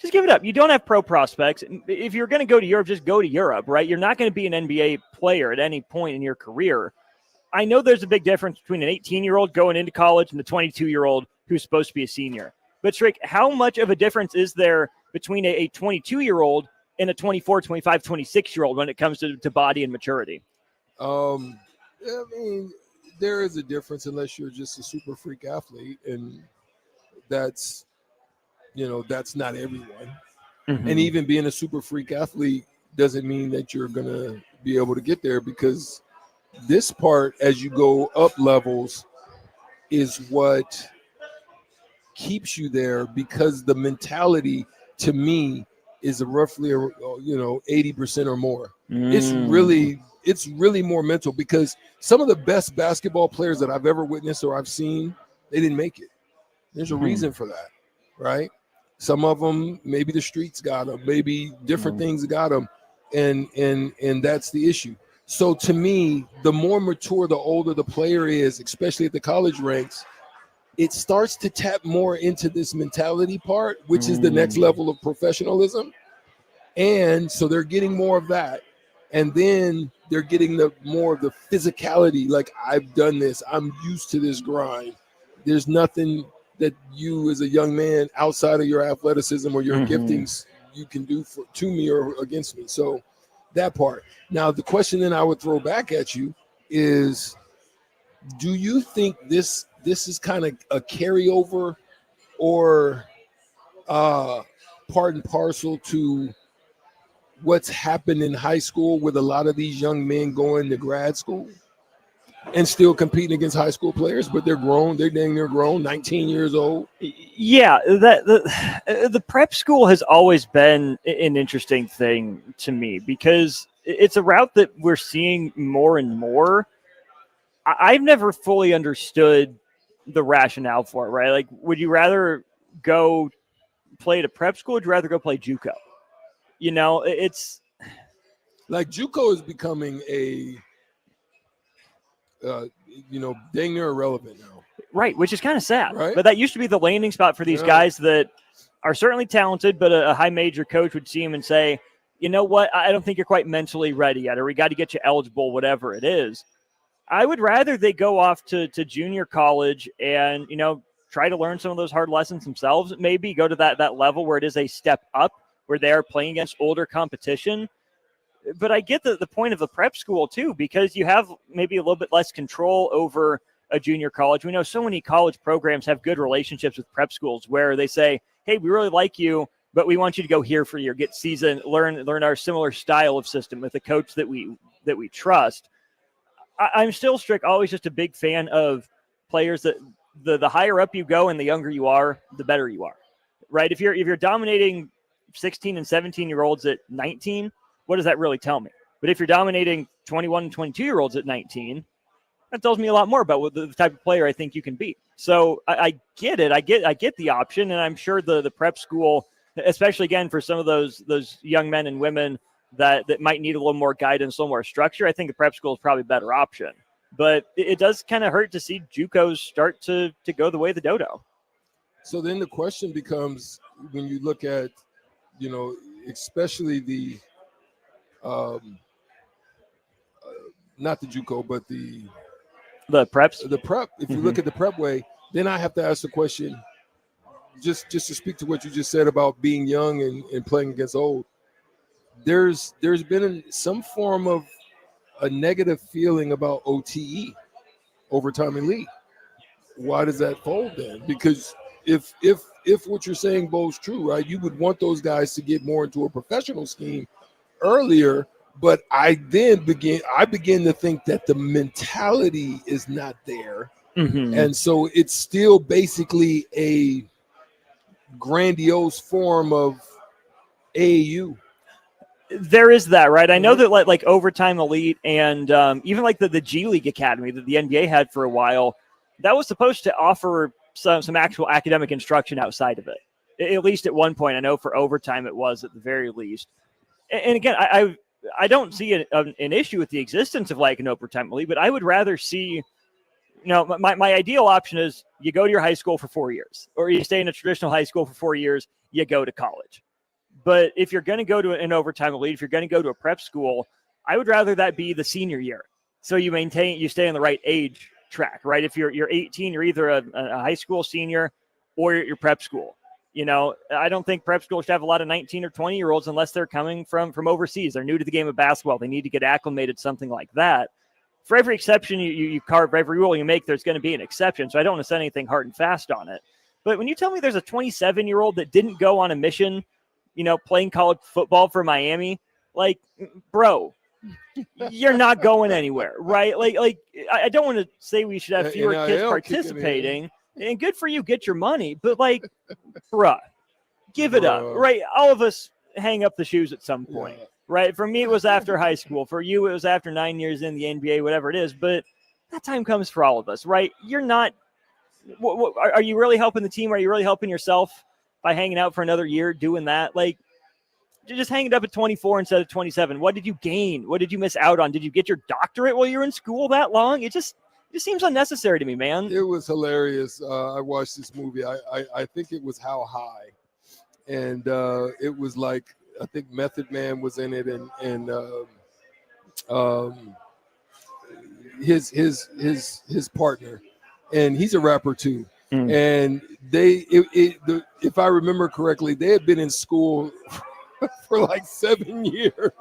Just give it up. You don't have pro prospects. If you're going to go to Europe, just go to Europe, right? You're not going to be an NBA player at any point in your career. I know there's a big difference between an 18-year-old going into college and the 22-year-old who's supposed to be a senior. But, Strick, how much of a difference is there between a 22-year-old and a 24, 25, 26-year-old when it comes to body and maturity? I mean, there is a difference unless you're just a super freak athlete, and that's not everyone. And even being a super freak athlete doesn't mean that you're going to be able to get there, because this part, as you go up levels, is what keeps you there, because the mentality to me is roughly 80% or more. It's really more mental, because some of the best basketball players that I've ever witnessed or I've seen, they didn't make it. There's a reason for that, right? Some of them, maybe the streets got them, maybe different things got them, and that's the issue. So to me, the more mature, the older the player is, especially at the college ranks, it starts to tap more into this mentality part, which is the next level of professionalism. And so they're getting more of that. And then they're getting more of the physicality. Like, I've done this. I'm used to this grind. There's nothing that you as a young man outside of your athleticism or your giftings you can do to me or against me. So that part. Now, the question then I would throw back at you is, do you think this is kind of a carryover or part and parcel to what's happened in high school with a lot of these young men going to grad school and still competing against high school players, but they're grown, they're dang near grown, 19 years old? Yeah, the prep school has always been an interesting thing to me, because it's a route that we're seeing more and more. I've never fully understood the rationale for it, right? Like, would you rather go play at a prep school, or would you rather go play JUCO? It's like JUCO is becoming dang near irrelevant now. Right, which is kind of sad. Right? But that used to be the landing spot for these guys that are certainly talented, but a high major coach would see him and say, you know what, I don't think you're quite mentally ready yet, or we got to get you eligible, whatever it is. I would rather they go off to junior college and, try to learn some of those hard lessons themselves, maybe go to that level where it is a step up, where they are playing against older competition. But I get the point of the prep school too, because you have maybe a little bit less control over a junior college. We know so many college programs have good relationships with prep schools where they say, hey, we really like you, but we want you to go here for a year, get seasoned, learn our similar style of system with a coach that we trust. I'm still always just a big fan of players that the higher up you go and the younger you are, the better you are, right? If you're dominating 16 and 17-year-olds at 19, what does that really tell me? But if you're dominating 21 and 22-year-olds at 19, that tells me a lot more about what the type of player I think you can be. So I get it. I get the option, and I'm sure the prep school, especially again for some of those young men and women that might need a little more guidance, a little more structure, I think the prep school is probably a better option. But it does kind of hurt to see JUCOs start to go the way of the dodo. So then the question becomes, when you look at, especially the not the JUCO, but the preps, the prep. If you look at the prep way, then I have to ask the question, just to speak to what you just said about being young and playing against old. There's been some form of a negative feeling about OTE, overtime elite. Why does that fold then? Because if what you're saying holds true, right, you would want those guys to get more into a professional scheme earlier. But I begin to think that the mentality is not there. And so it's still basically a grandiose form of AAU. There is that, right? I know that like Overtime Elite and even like the G League Academy that the NBA had for a while, that was supposed to offer some actual academic instruction outside of it. At least at one point. I know for Overtime it was at the very least. And again, I don't see an issue with the existence of like an Overtime Elite, but I would rather see, my ideal option is you go to your high school for 4 years, or you stay in a traditional high school for 4 years, you go to college. But if you're going to go to an Overtime Elite, if you're going to go to a prep school, I would rather that be the senior year. So you stay on the right age track, right? If you're 18, you're either a high school senior or you're prep school. I don't think prep school should have a lot of 19 or 20-year-olds unless they're coming from overseas. They're new to the game of basketball. They need to get acclimated, something like that. For every exception you carve, every rule you make, there's going to be an exception. So I don't want to set anything hard and fast on it. But when you tell me there's a 27-year-old that didn't go on a mission, playing college football for Miami, like, bro, you're not going anywhere, right? Like I don't want to say we should have fewer kids participating. And good for you, get your money. But, like, bruh, give it up, right? All of us hang up the shoes at some point, right? For me, it was after high school. For you, it was after 9 years in the NBA, whatever it is. But that time comes for all of us, right? You're not – are you really helping the team? Are you really helping yourself by hanging out for another year doing that? Like, just hang it up at 24 instead of 27. What did you gain? What did you miss out on? Did you get your doctorate while you were in school that long? It seems unnecessary to me, man. It was hilarious. I watched this movie. I think it was How High, and it was like, I think Method Man was in it, and his partner, and he's a rapper too. And if I remember correctly, they had been in school for like 7 years.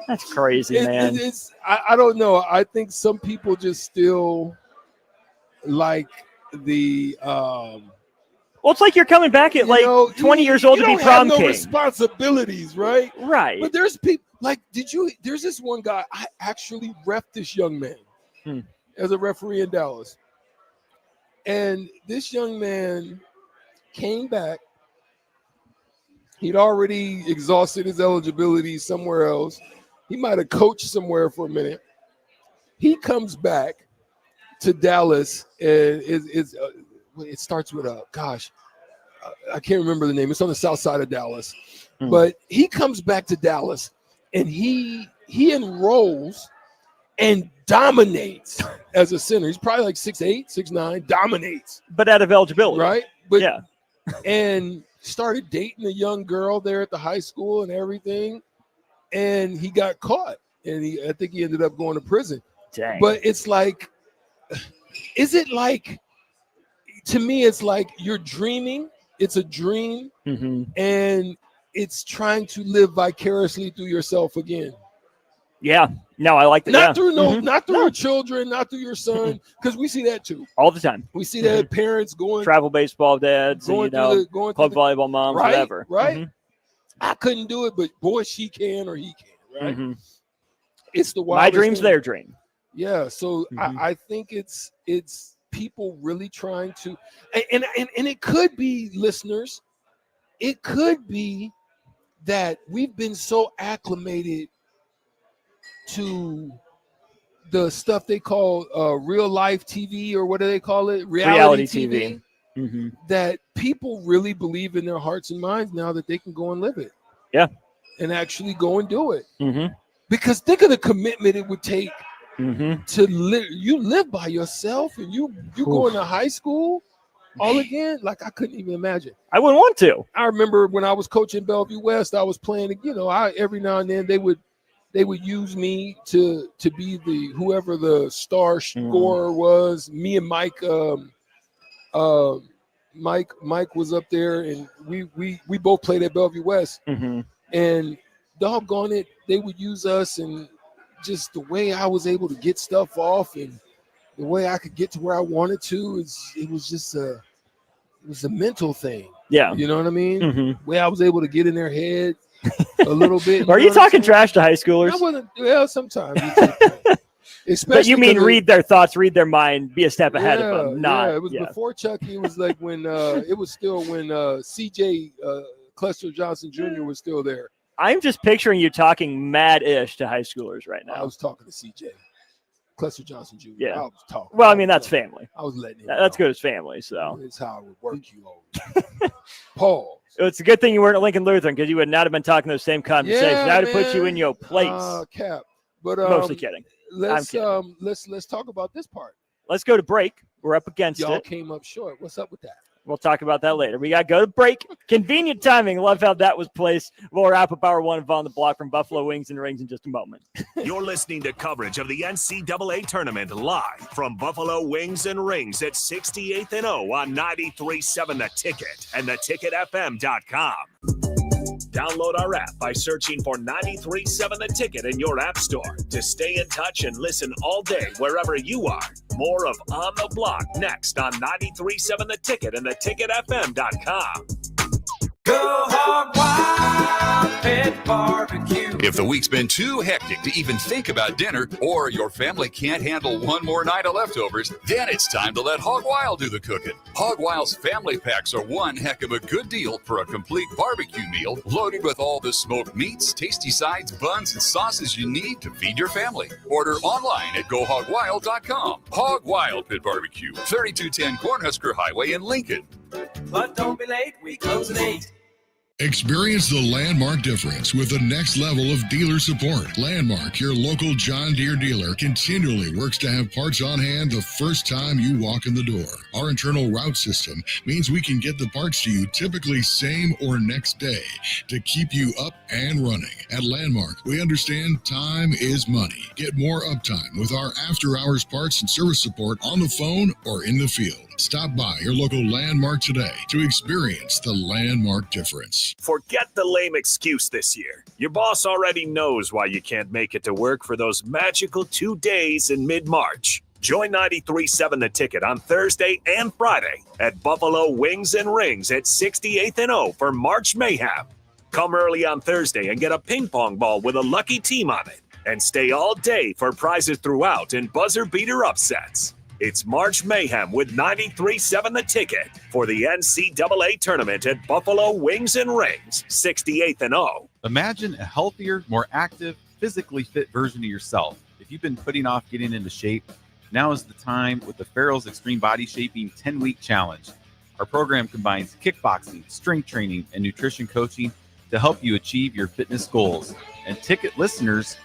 That's crazy, man. I don't know. I think some people just still like the well, it's like you're coming back at 20 years old to be prom king. Responsibilities, right? Right. But there's people like, there's this one guy, I actually ref this young man as a referee in Dallas. And this young man came back. He'd already exhausted his eligibility somewhere else. He might have coached somewhere for a minute. He comes back to Dallas, and it starts with I can't remember the name. It's on the south side of Dallas. But he comes back to Dallas, and he enrolls and dominates as a center. He's probably like 6'8", 6'9", dominates. But out of eligibility. Right? But, yeah. And started dating a young girl there at the high school and everything. And he got caught. And I think he ended up going to prison. Dang. But it's like, is it like to me, it's like you're dreaming. It's a dream, and it's trying to live vicariously through yourself again. Yeah. No, I like that. Not through not through your children, not through your son, because we see that too all the time. We see that parents going travel baseball dads, going and, going club volleyball moms, right, whatever. Right. I couldn't do it, but boy, she can or he can. Right. It's the My wildest dream's thing. their dream. Yeah. So I think it's people really trying to, and it could be, listeners, it could be that we've been so acclimated to the stuff they call real life TV, or what do they call it? Reality TV. That people really believe in their hearts and minds now that they can go and live it. Yeah. And actually go and do it. Because think of the commitment it would take to live. You live by yourself, and you go into high school all again. Like, I couldn't even imagine. I wouldn't want to. I remember when I was coaching Bellevue West, I was playing, every now and then they would use me to be the whoever the star scorer was. Me and Mike Mike was up there, and we both played at Bellevue West. And doggone it, they would use us, and just the way I was able to get stuff off and the way I could get to where I wanted to, it was a mental thing. Yeah. You know what I mean? Way I was able to get in their head a little bit. Are you talking trash to high schoolers? I wasn't, well, sometimes. But you mean read their thoughts, read their mind, be a step ahead of them. It was before Chucky. It was like when it was still when CJ Cluster Johnson Jr. was still there. I'm just picturing you talking mad-ish to high schoolers right now. I was talking to CJ Cluster Johnson Jr. Yeah. I was talking. Well, I mean, that's family. I was letting him That's know. good as family, so. It's how I would work you over. Paul. It's a good thing you weren't at Lincoln Lutheran, because you would not have been talking those same conversations. Yeah, That would put you in your place. Cap. But Mostly kidding. Let's kidding. Let's talk about this part. Let's go to break. We're up against Y'all it. came up short. What's up with that? We'll talk about that later. We got to go to break. Convenient timing. Love how that was placed. We'll wrap up hour one of On the Block from Buffalo Wings and Rings in just a moment. You're listening to coverage of the NCAA tournament live from Buffalo Wings and Rings at 68th and O on 93.7 The Ticket and theticketfm.com. Download our app by searching for 93.7 The Ticket in your app store to stay in touch and listen all day wherever you are. More of On the Block next on 93.7 The Ticket and theticketfm.com. Go Hog Wild Pit Barbecue. If the week's been too hectic to even think about dinner, or your family can't handle one more night of leftovers, then it's time to let Hog Wild do the cooking. Hog Wild's family packs are one heck of a good deal for a complete barbecue meal loaded with all the smoked meats, tasty sides, buns, and sauces you need to feed your family. Order online at GoHogWild.com. Hog Wild Pit Barbecue, 3210 Cornhusker Highway in Lincoln. But don't be late, we close at 8. Experience the Landmark difference with the next level of dealer support. Landmark, your local John Deere dealer, continually works to have parts on hand the first time you walk in the door. Our internal route system means we can get the parts to you typically same or next day to keep you up and running. At Landmark, we understand time is money. Get more uptime with our after-hours parts and service support on the phone or in the field. Stop by your local Landmark today to experience the Landmark difference. Forget the lame excuse this year. Your boss already knows why you can't make it to work for those magical 2 days in mid-March. Join 93.7 The Ticket on Thursday and Friday at Buffalo Wings and Rings at 68th and O for March Mayhem. Come early on Thursday and get a ping pong ball with a lucky team on it. And stay all day for prizes throughout and buzzer beater upsets. It's March Mayhem with 93.7 The Ticket for the NCAA tournament at Buffalo Wings and Rings, 68th and O. Imagine a healthier, more active, physically fit version of yourself. If you've been putting off getting into shape, now is the time with the Farrell's Extreme Body Shaping 10-Week Challenge. Our program combines kickboxing, strength training, and nutrition coaching to help you achieve your fitness goals. And Ticket listeners,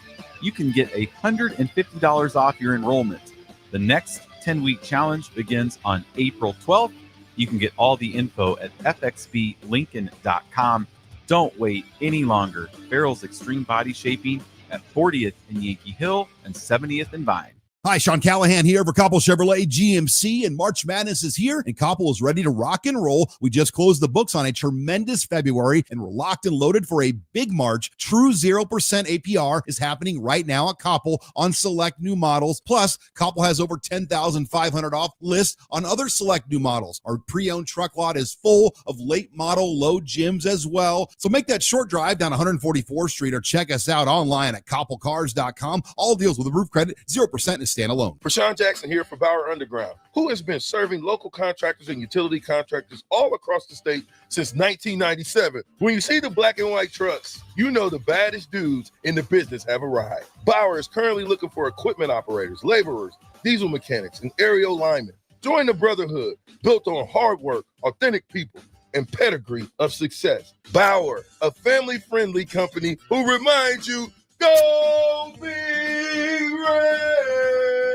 you can get $150 off your enrollment. The next 10-week challenge begins on April 12th. You can get all the info at fxblincoln.com. Don't wait any longer. Farrell's Extreme Body Shaping at 40th and Yankee Hill and 70th and Vine. Hi, Sean Callahan here for Coppell Chevrolet GMC, and March Madness is here, and Coppell is ready to rock and roll. We just closed the books on a tremendous February, and we're locked and loaded for a big March. True 0% APR is happening right now at Coppell on select new models. Plus, Coppell has over $10,500 off list on other select new models. Our pre-owned truck lot is full of late model low gyms as well. So make that short drive down 144th Street or check us out online at CoppellCars.com. All deals with a roof credit, 0% is standalone. Rashawn Jackson here for Bauer Underground, who has been serving local contractors and utility contractors all across the state since 1997. When you see the black and white trucks, you know the baddest dudes in the business have arrived. Bauer is currently looking for equipment operators, laborers, diesel mechanics, and aerial linemen. Join the brotherhood built on hard work, authentic people, and pedigree of success. Bauer, a family-friendly company who reminds you, go Big Red!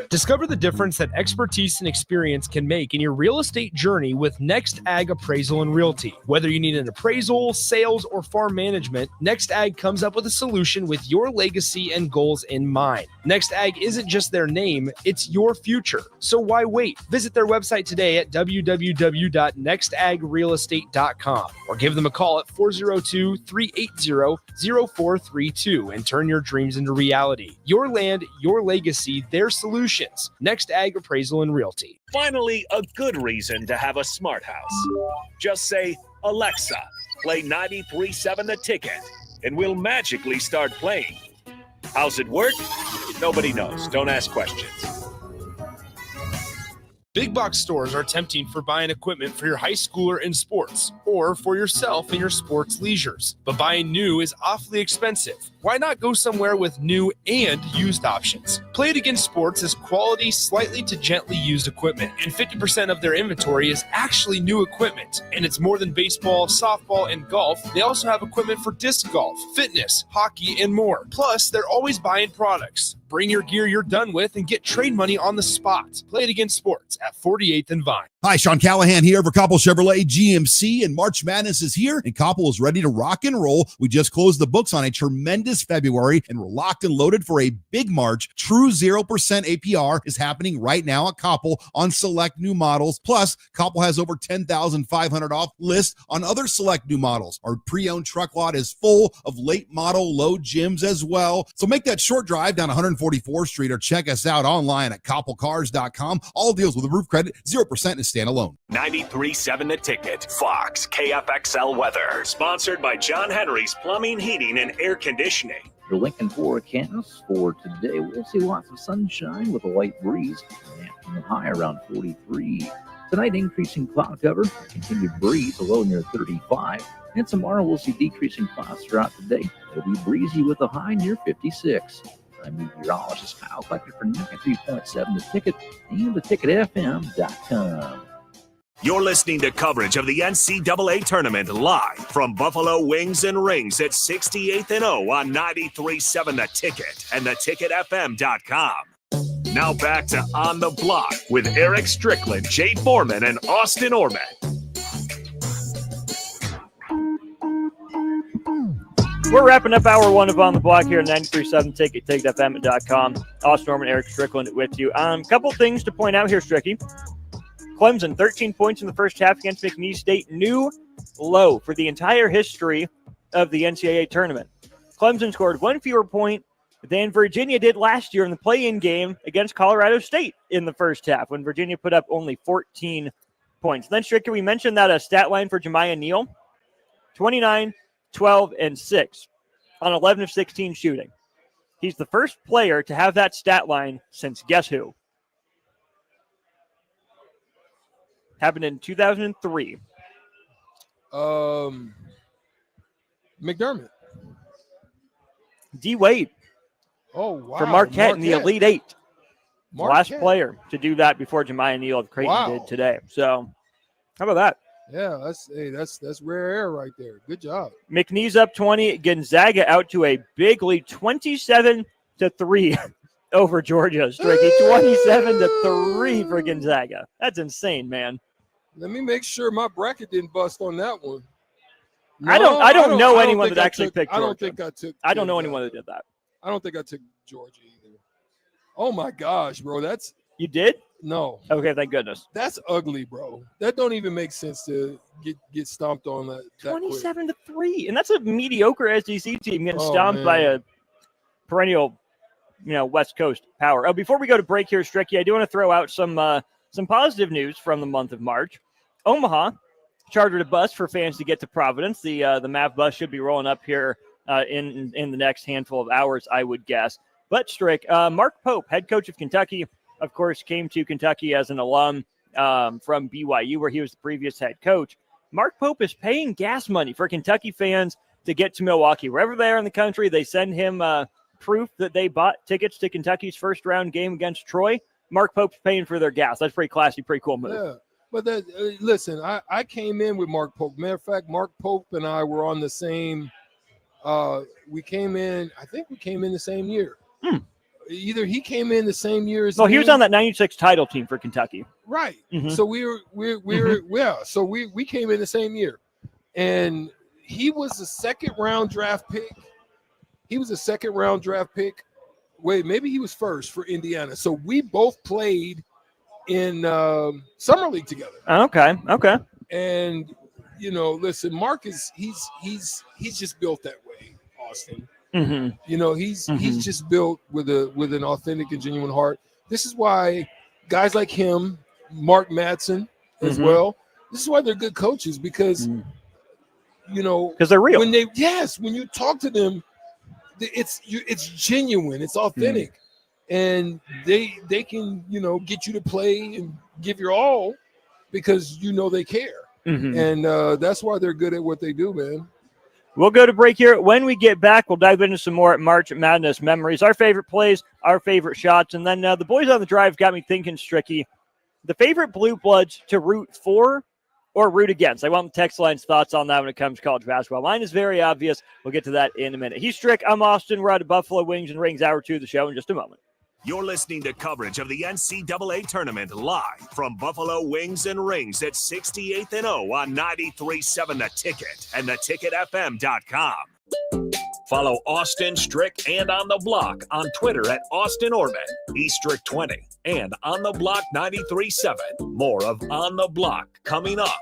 Discover the difference that expertise and experience can make in your real estate journey with Next Ag Appraisal and Realty. Whether you need an appraisal, sales, or farm management, Next Ag comes up with a solution with your legacy and goals in mind. Next Ag isn't just their name, it's your future. So why wait? Visit their website today at www.nextagrealestate.com or give them a call at 402-380-0432 and turn your dreams into reality. Your land, your legacy, their solutions. Next Ag Appraisal and Realty. Finally, a good reason to have a smart house. Just say, Alexa, play 93.7 The Ticket, and we'll magically start playing. How's it work? Nobody knows. Don't ask questions. Big box stores are tempting for buying equipment for your high schooler in sports or for yourself in your sports leisures. But buying new is awfully expensive. Why not go somewhere with new and used options? Play It Again Sports has quality, slightly to gently used equipment, and 50% of their inventory is actually new equipment. And it's more than baseball, softball, and golf. They also have equipment for disc golf, fitness, hockey, and more. Plus, they're always buying products. Bring your gear you're done with and get trade money on the spot. Play It Again Sports at 48th and Vine. Hi, Sean Callahan here for Coppell Chevrolet GMC, and March Madness is here, and Coppell is ready to rock and roll. We just closed the books on a tremendous February, and we're locked and loaded for a big March. True 0% APR is happening right now at Coppell on select new models. Plus, Coppell has over $10,500 off list on other select new models. Our pre-owned truck lot is full of late model low gyms as well. So make that short drive down 144th Street or check us out online at CoppellCars.com. All deals with a roof credit, 0% is standalone. 93.7 The Ticket, Fox, KFXL weather. Sponsored by John Henry's Plumbing, Heating, and Air Conditioning. Your Lincoln forecast for today, we'll see lots of sunshine with a light breeze. Afternoon high around 43. Tonight, increasing cloud cover, continued breeze, a low near 35. And tomorrow, we'll see decreasing clouds throughout the day. It'll be breezy with a high near 56. I'm meteorologist Kyle Flecker for 93.7 The Ticket and theticketfm.com. You're listening to coverage of the NCAA tournament live from Buffalo Wings and Rings at 68th and O on 93.7 The Ticket and theticketfm.com. Now back to On the Block with Eric Strickland, Jay Foreman, and Austin Orman. We're wrapping up hour one of On the Block here at 93.7 Ticket, ticketfm.com. Austin Norman, Eric Strickland with you. Couple things to point out here, Stricky. Clemson, 13 points in the first half against McNeese State. New low for the entire history of the NCAA tournament. Clemson scored one fewer point than Virginia did last year in the play-in game against Colorado State in the first half, when Virginia put up only 14 points. Then, Stricker, we mentioned that a stat line for Jemiah Neal, 29, 12, and 6 on 11 of 16 shooting. He's the first player to have that stat line since guess who? Happened in 2003. McDermott. D. Wade. Oh, wow. For Marquette in the Elite Eight. Marquette. Last player to do that before Jemiah Neal of Creighton did today. So, how about that? Yeah, that's rare air right there. Good job. McNeese up 20. Gonzaga out to a big lead, 27-3 over Georgia. Stricky, 27-3 for Gonzaga. That's insane, man. Let me make sure my bracket didn't bust on that one. I don't know anyone that actually picked Georgia. I don't think I took. I don't know anyone that did that. I don't think I took Georgia either. Oh my gosh, bro. You did? No. Okay, thank goodness. That's ugly, bro. That don't even make sense to get stomped on that. 27-3, and that's a mediocre SEC team getting Oh, stomped man. by a perennial, West Coast power. Oh, before we go to break here, Stricky, I do want to throw out some positive news from the month of March. Omaha chartered a bus for fans to get to Providence. The MAV bus should be rolling up here in the next handful of hours, I would guess. But Strick, Mark Pope, head coach of Kentucky, of course, came to Kentucky as an alum from BYU, where he was the previous head coach. Mark Pope is paying gas money for Kentucky fans to get to Milwaukee. Wherever they are in the country, they send him proof that they bought tickets to Kentucky's first round game against Troy. Mark Pope's paying for their gas. That's pretty classy, pretty cool move. Yeah. But listen, I came in with Mark Pope. Matter of fact, Mark Pope and I were on the same. I think we came in the same year. Either he came in the same year as Well, me. he was on that 96 title team for Kentucky. Right. Mhm. So we came in the same year. And he was a second round draft pick. Wait, maybe he was first for Indiana. So we both played in summer league together. Okay. And listen, Mark he's just built that way, Austin. Mm-hmm. He's just built with an authentic and genuine heart. This is why guys like him, Mark Madsen as well, this is why they're good coaches, because because they're real. When you talk to them, it's genuine, it's authentic, and they can get you to play and give your all because they care, and that's why they're good at what they do, man. We'll go to break here. When we get back, we'll dive into some more March Madness memories, our favorite plays, our favorite shots, and then the boys on the drive got me thinking, Stricky, the favorite Blue Bloods to root for or root against. I want the text line's thoughts on that when it comes to college basketball. Mine is very obvious. We'll get to that in a minute. He's Strick. I'm Austin. We're out of Buffalo Wings and Rings, hour 2 of the show in just a moment. You're listening to coverage of the NCAA tournament live from Buffalo Wings and Rings at 68th and O on 93.7 The Ticket and theticketfm.com. Follow Austin Strick and On the Block on Twitter at Austin Orman, eStrick20, and On the Block 93.7. More of On the Block coming up.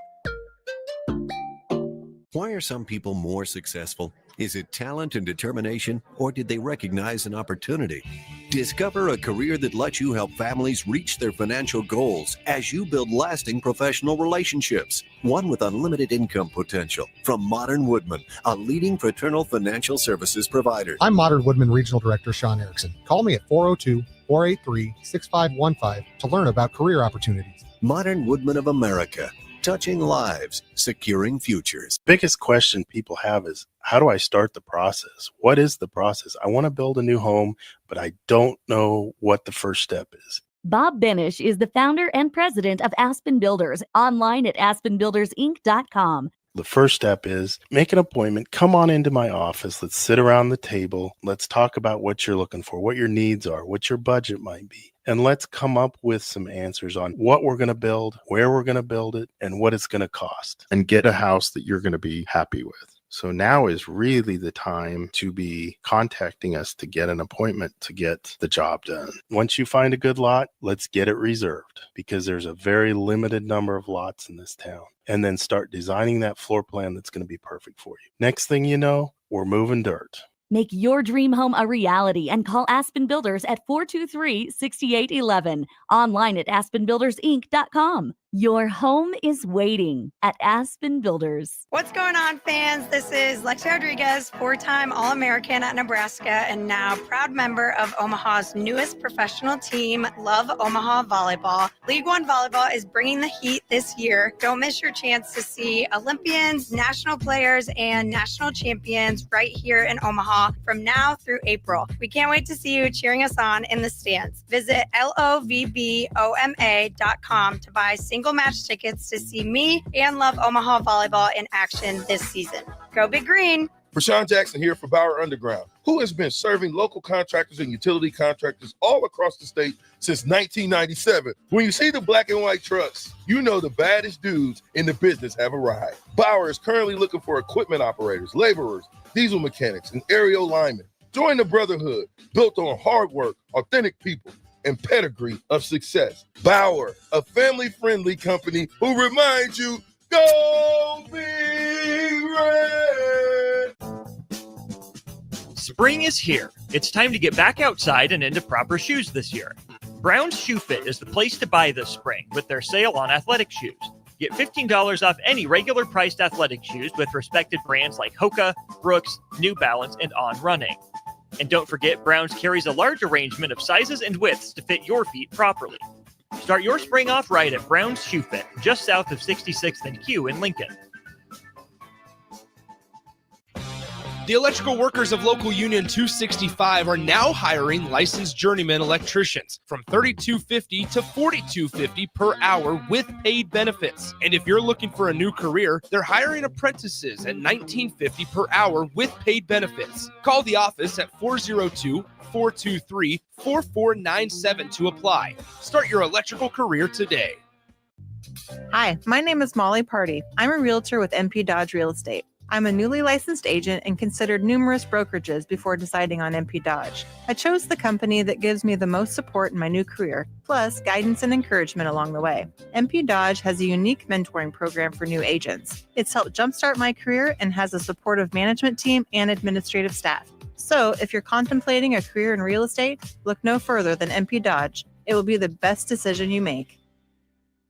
Why are some people more successful? Is it talent and determination, or did they recognize an opportunity? Discover a career that lets you help families reach their financial goals as you build lasting professional relationships. One with unlimited income potential. From Modern Woodman, a leading fraternal financial services provider. I'm Modern Woodman Regional Director Sean Erickson. Call me at 402-483-6515 to learn about career opportunities. Modern Woodman of America. Touching lives, securing futures. Biggest question people have is, how do I start the process? What is the process? I want to build a new home, but I don't know what the first step is. Bob Benish is the founder and president of Aspen Builders, online at aspenbuildersinc.com. The first step is make an appointment. Come on into my office. Let's sit around the table. Let's talk about what you're looking for, what your needs are, what your budget might be. And let's come up with some answers on what we're going to build, where we're going to build it, and what it's going to cost. And get a house that you're going to be happy with. So now is really the time to be contacting us to get an appointment to get the job done. Once you find a good lot, let's get it reserved, because there's a very limited number of lots in this town. And then start designing that floor plan that's going to be perfect for you. Next thing you know, we're moving dirt. Make your dream home a reality and call Aspen Builders at 423-6811. Online at aspenbuildersinc.com. Your home is waiting at Aspen Builders. What's going on, fans? This is Lexi Rodriguez, 4-time All-American at Nebraska and now proud member of Omaha's newest professional team, Love Omaha Volleyball. League One Volleyball is bringing the heat this year. Don't miss your chance to see Olympians, national players, and national champions right here in Omaha from now through April. We can't wait to see you cheering us on in the stands. Visit lovboma.com to buy single match tickets to see me and Love Omaha Volleyball in action this season. Go Big Green! Rashawn Jackson here for Bauer Underground, who has been serving local contractors and utility contractors all across the state since 1997. When you see the black and white trucks, you know the baddest dudes in the business have arrived. Bauer is currently looking for equipment operators, laborers, diesel mechanics, and aerial linemen. Join the brotherhood built on hard work, authentic people, and pedigree of success. Bauer, a family-friendly company who reminds you, go Big Red! Spring is here. It's time to get back outside and into proper shoes this year. Brown's Shoe Fit is the place to buy this spring with their sale on athletic shoes. Get $15 off any regular priced athletic shoes with respected brands like Hoka, Brooks, New Balance, and On Running. And don't forget, Brown's carries a large arrangement of sizes and widths to fit your feet properly. Start your spring off right at Brown's Shoe Fit, just south of 66th and Q in Lincoln. The electrical workers of Local Union 265 are now hiring licensed journeyman electricians from $32.50 to $42.50 per hour with paid benefits. And if you're looking for a new career, they're hiring apprentices at $19.50 per hour with paid benefits. Call the office at 402-423-4497 to apply. Start your electrical career today. Hi, my name is Molly Party. I'm a realtor with MP Dodge Real Estate. I'm a newly licensed agent and considered numerous brokerages before deciding on MP Dodge. I chose the company that gives me the most support in my new career, plus guidance and encouragement along the way. MP Dodge has a unique mentoring program for new agents. It's helped jumpstart my career and has a supportive management team and administrative staff. So if you're contemplating a career in real estate, look no further than MP Dodge. It will be the best decision you make.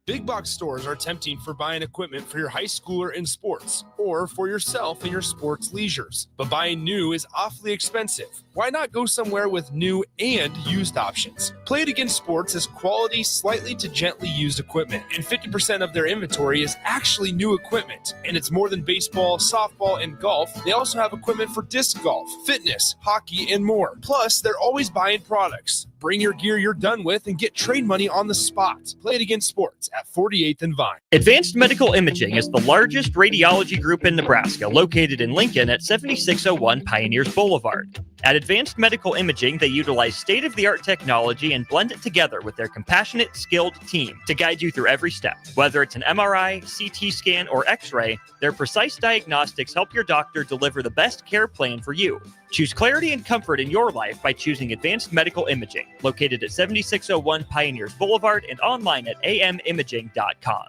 Big box stores are tempting for buying equipment for your high schooler in sports or for yourself in your sports leisures. But buying new is awfully expensive. Why not go somewhere with new and used options? Play It Again Sports has quality, slightly to gently used equipment, and 50% of their inventory is actually new equipment. And it's more than baseball, softball, and golf. They also have equipment for disc golf, fitness, hockey, and more. Plus, they're always buying products. Bring your gear you're done with and get trade money on the spot. Play It Again Sports at 48th and Vine. Advanced Medical Imaging is the largest radiology group in Nebraska, located in Lincoln at 7601 Pioneers Boulevard. At Advanced Medical Imaging, they utilize state-of-the-art technology and blend it together with their compassionate, skilled team to guide you through every step. Whether it's an MRI, CT scan, or X-ray, their precise diagnostics help your doctor deliver the best care plan for you. Choose clarity and comfort in your life by choosing Advanced Medical Imaging, located at 7601 Pioneers Boulevard and online at amimaging.com.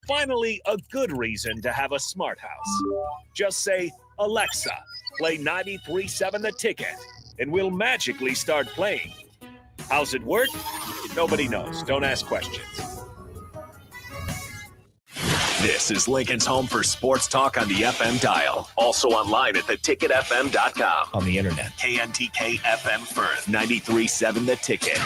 Finally, a good reason to have a smart house. Just say, Alexa, play 93.7 The Ticket, and we'll magically start playing. How's it work? Nobody knows. Don't ask questions. This is Lincoln's home for sports talk on the FM dial. Also online at theticketfm.com. On the internet. KNTK FM Firth, 93.7 The Ticket.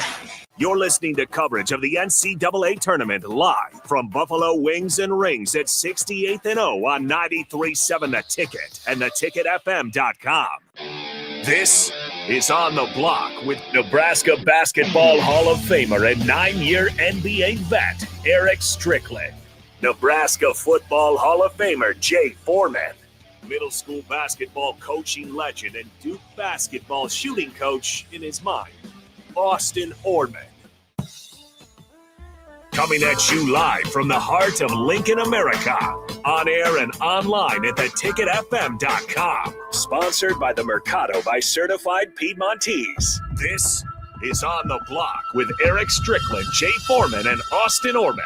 You're listening to coverage of the NCAA tournament live from Buffalo Wings and Rings at 68th and O on 93.7 The Ticket and theticketfm.com. This is On the Block with Nebraska Basketball Hall of Famer and 9-year NBA vet Eric Strickland. Nebraska Football Hall of Famer Jay Foreman. Middle school basketball coaching legend and Duke basketball shooting coach in his mind, Austin Orman. Coming at you live from the heart of Lincoln, America. On air and online at theticketfm.com. Sponsored by the Mercado by Certified Piedmontese. This is On the Block with Eric Strickland, Jay Foreman, and Austin Orman.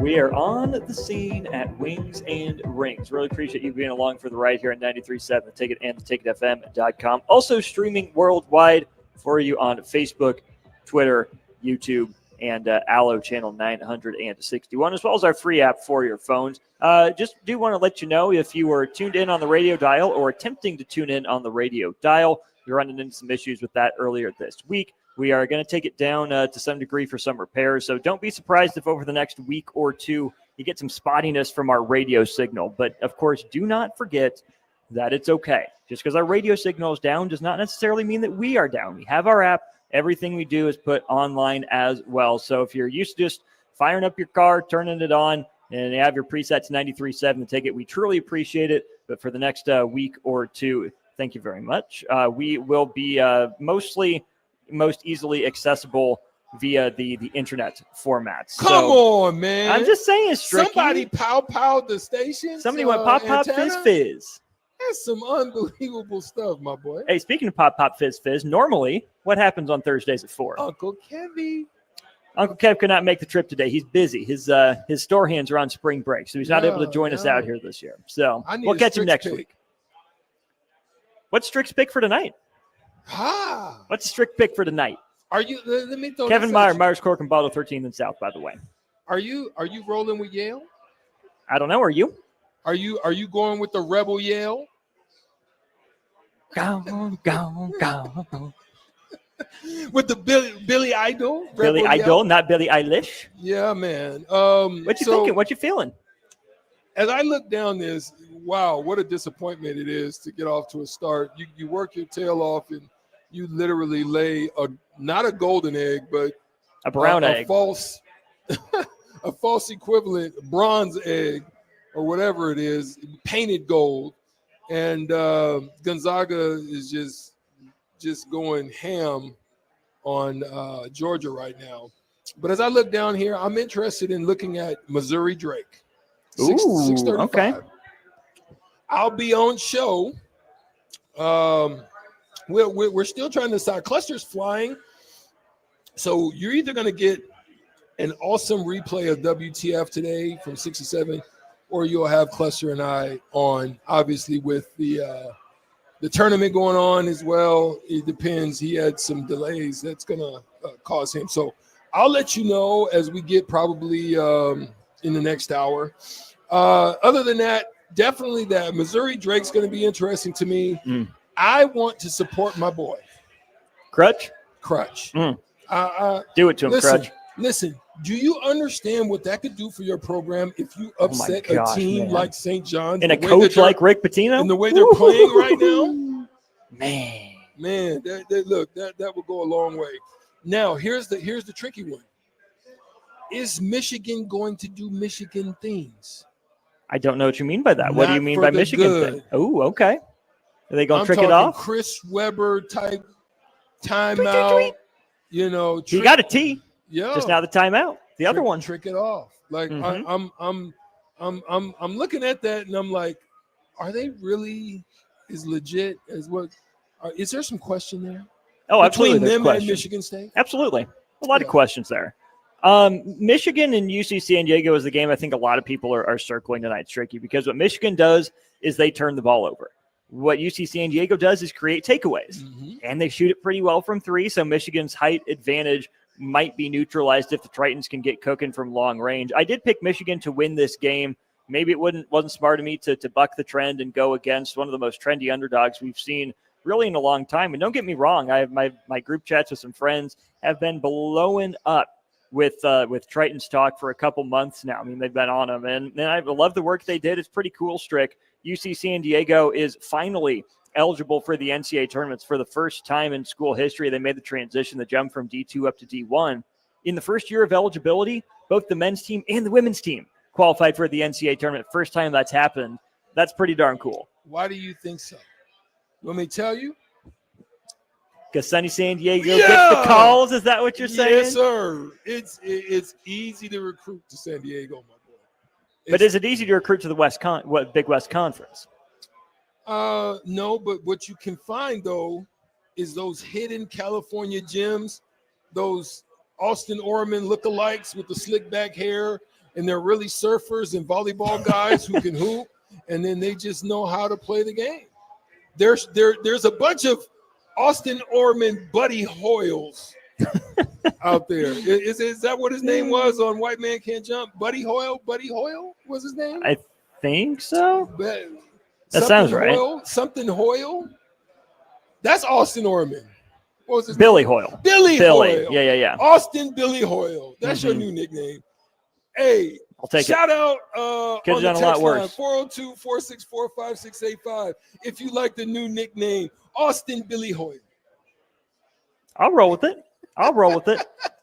We are on the scene at Wings and Rings. Really appreciate you being along for the ride here at 93.7 The Ticket and theticketfm.com. Also streaming worldwide for you on Facebook, Twitter, YouTube, and Allo Channel 961, as well as our free app for your phones. Just do want to let you know, if you were tuned in on the radio dial or attempting to tune in on the radio dial, you're running into some issues with that earlier this week. We are going to take it down to some degree for some repairs, so don't be surprised if over the next week or two you get some spottiness from our radio signal. But, of course, do not forget that it's okay. Just because our radio signal is down does not necessarily mean that we are down. We have our app. Everything we do is put online as well. So if you're used to just firing up your car, turning it on, and you have your presets 93.7 The Ticket, we truly appreciate it. But for the next week or two, thank you very much. We will be most easily accessible via the internet formats. Come on, man. I'm just saying, Stricky. Somebody pow the station. Somebody went pop, fizz, fizz. That's some unbelievable stuff, my boy. Hey, speaking of Pop Pop Fizz Fizz, normally what happens on Thursdays at 4? Uncle Kevy. Uncle Kev could not make the trip today. He's busy. His store hands are on spring break, so he's not able to join us out here this year. So we'll catch him next week. What's Strick's pick for tonight? What's Strick pick for tonight? Are you? Let me throw Kevin this Meyer, at you. Myers Cork, and Bottle 13th and South, by the way. Are you rolling with Yale? I don't know. Are you? Are you going with the Rebel Yale? Go. With the Billy Idol? Billy Rebel Idol, Yale? not Billy Eilish. Yeah, man. What you thinking? What you feeling? As I look down this, wow, what a disappointment it is to get off to a start. You work your tail off and you literally lay not a golden egg, but a brown egg, a false equivalent bronze egg or whatever it is, painted gold. And Gonzaga is just going ham on Georgia right now. But as I look down here, I'm interested in looking at Missouri Drake. 6:35. Okay. I'll be on show. We're still trying to decide. Cluster's flying. So you're either going to get an awesome replay of WTF today from 6 to 7, or you'll have Cluster and I on, obviously, with the tournament going on as well. It depends. He had some delays that's going to cause him. So I'll let you know as we get probably in the next hour. Other than that, definitely that Missouri Drake's going to be interesting to me. I want to support my boy. Crutch? Do it to him, Crutch. Listen, do you understand what that could do for your program if you upset a team like St. John's? And a coach like Rick Pitino? And the way they're playing right now? Man, that will go a long way. Now, here's the tricky one. Is Michigan going to do Michigan things? I don't know what you mean by that. What do you mean by Michigan thing? Oh, okay. Are they going to trick it off? Chris Webber type timeout. You know, he got a T. Yeah, just now the timeout. The other one, trick it off. Like I'm looking at that and I'm like, are they really as legit as what? Is there some question there? Oh, absolutely. Between them question. and Michigan State? Absolutely. A lot of questions there. Michigan and UC San Diego is the game I think a lot of people are circling tonight, Stricky, because what Michigan does is they turn the ball over. What UC San Diego does is create takeaways, and they shoot it pretty well from three, so Michigan's height advantage might be neutralized if the Tritons can get cooking from long range. I did pick Michigan to win this game. Maybe it wasn't smart of me to buck the trend and go against one of the most trendy underdogs we've seen really in a long time. And don't get me wrong, I have my group chats with some friends have been blowing up with Tritons talk for a couple months now. I mean, they've been on them, and I love the work they did. It's pretty cool, Strick. UC San Diego is finally eligible for the NCAA tournaments for the first time in school history. They made the transition, the jump from D2 up to D1. In the first year of eligibility, both the men's team and the women's team qualified for the NCAA tournament. First time that's happened. That's pretty darn cool. Why do you think so? Let me tell you. Because Sunny San Diego gets the calls. Is that what you're saying? Yes, sir. It's easy to recruit to San Diego, my boy. But is it easy to recruit to the Big West Conference? No, but what you can find, though, is those hidden California gems, those Austin Orman lookalikes with the slick back hair, and they're really surfers and volleyball guys who can hoop, and then they just know how to play the game. There's a bunch of Austin Orman Buddy Hoyles out there. Is that what his name was on White Man Can't Jump? Buddy Hoyle was his name? I think so. That sounds right. Something Hoyle? That's Austin Orman. What was his Billy name? Hoyle. Billy Hoyle. Yeah. Austin Billy Hoyle. That's your new nickname. Hey, I'll take shout it. out Could on have the done a lot text line, worse. 402-464-5685. If you like the new nickname, Austin Billy Hoyle. I'll roll with it.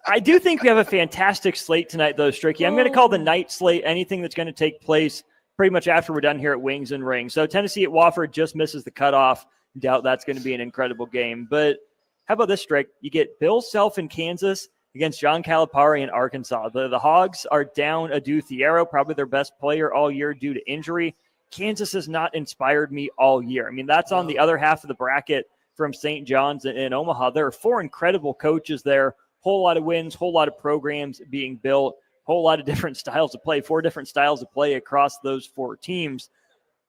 I do think we have a fantastic slate tonight, though, Stricky. I'm going to call the night slate anything that's going to take place pretty much after we're done here at Wings and Rings. So Tennessee at Wofford just misses the cutoff. Doubt that's going to be an incredible game. But how about this, Strick? You get Bill Self in Kansas against John Calipari in Arkansas. The Hogs are down Adu Thiero, probably their best player all year due to injury. Kansas has not inspired me all year. I mean, that's on the other half of the bracket from St. John's and Omaha. There are 4 incredible coaches there, whole lot of wins, whole lot of programs being built, whole lot of different styles of play, 4 different styles of play across those 4 teams.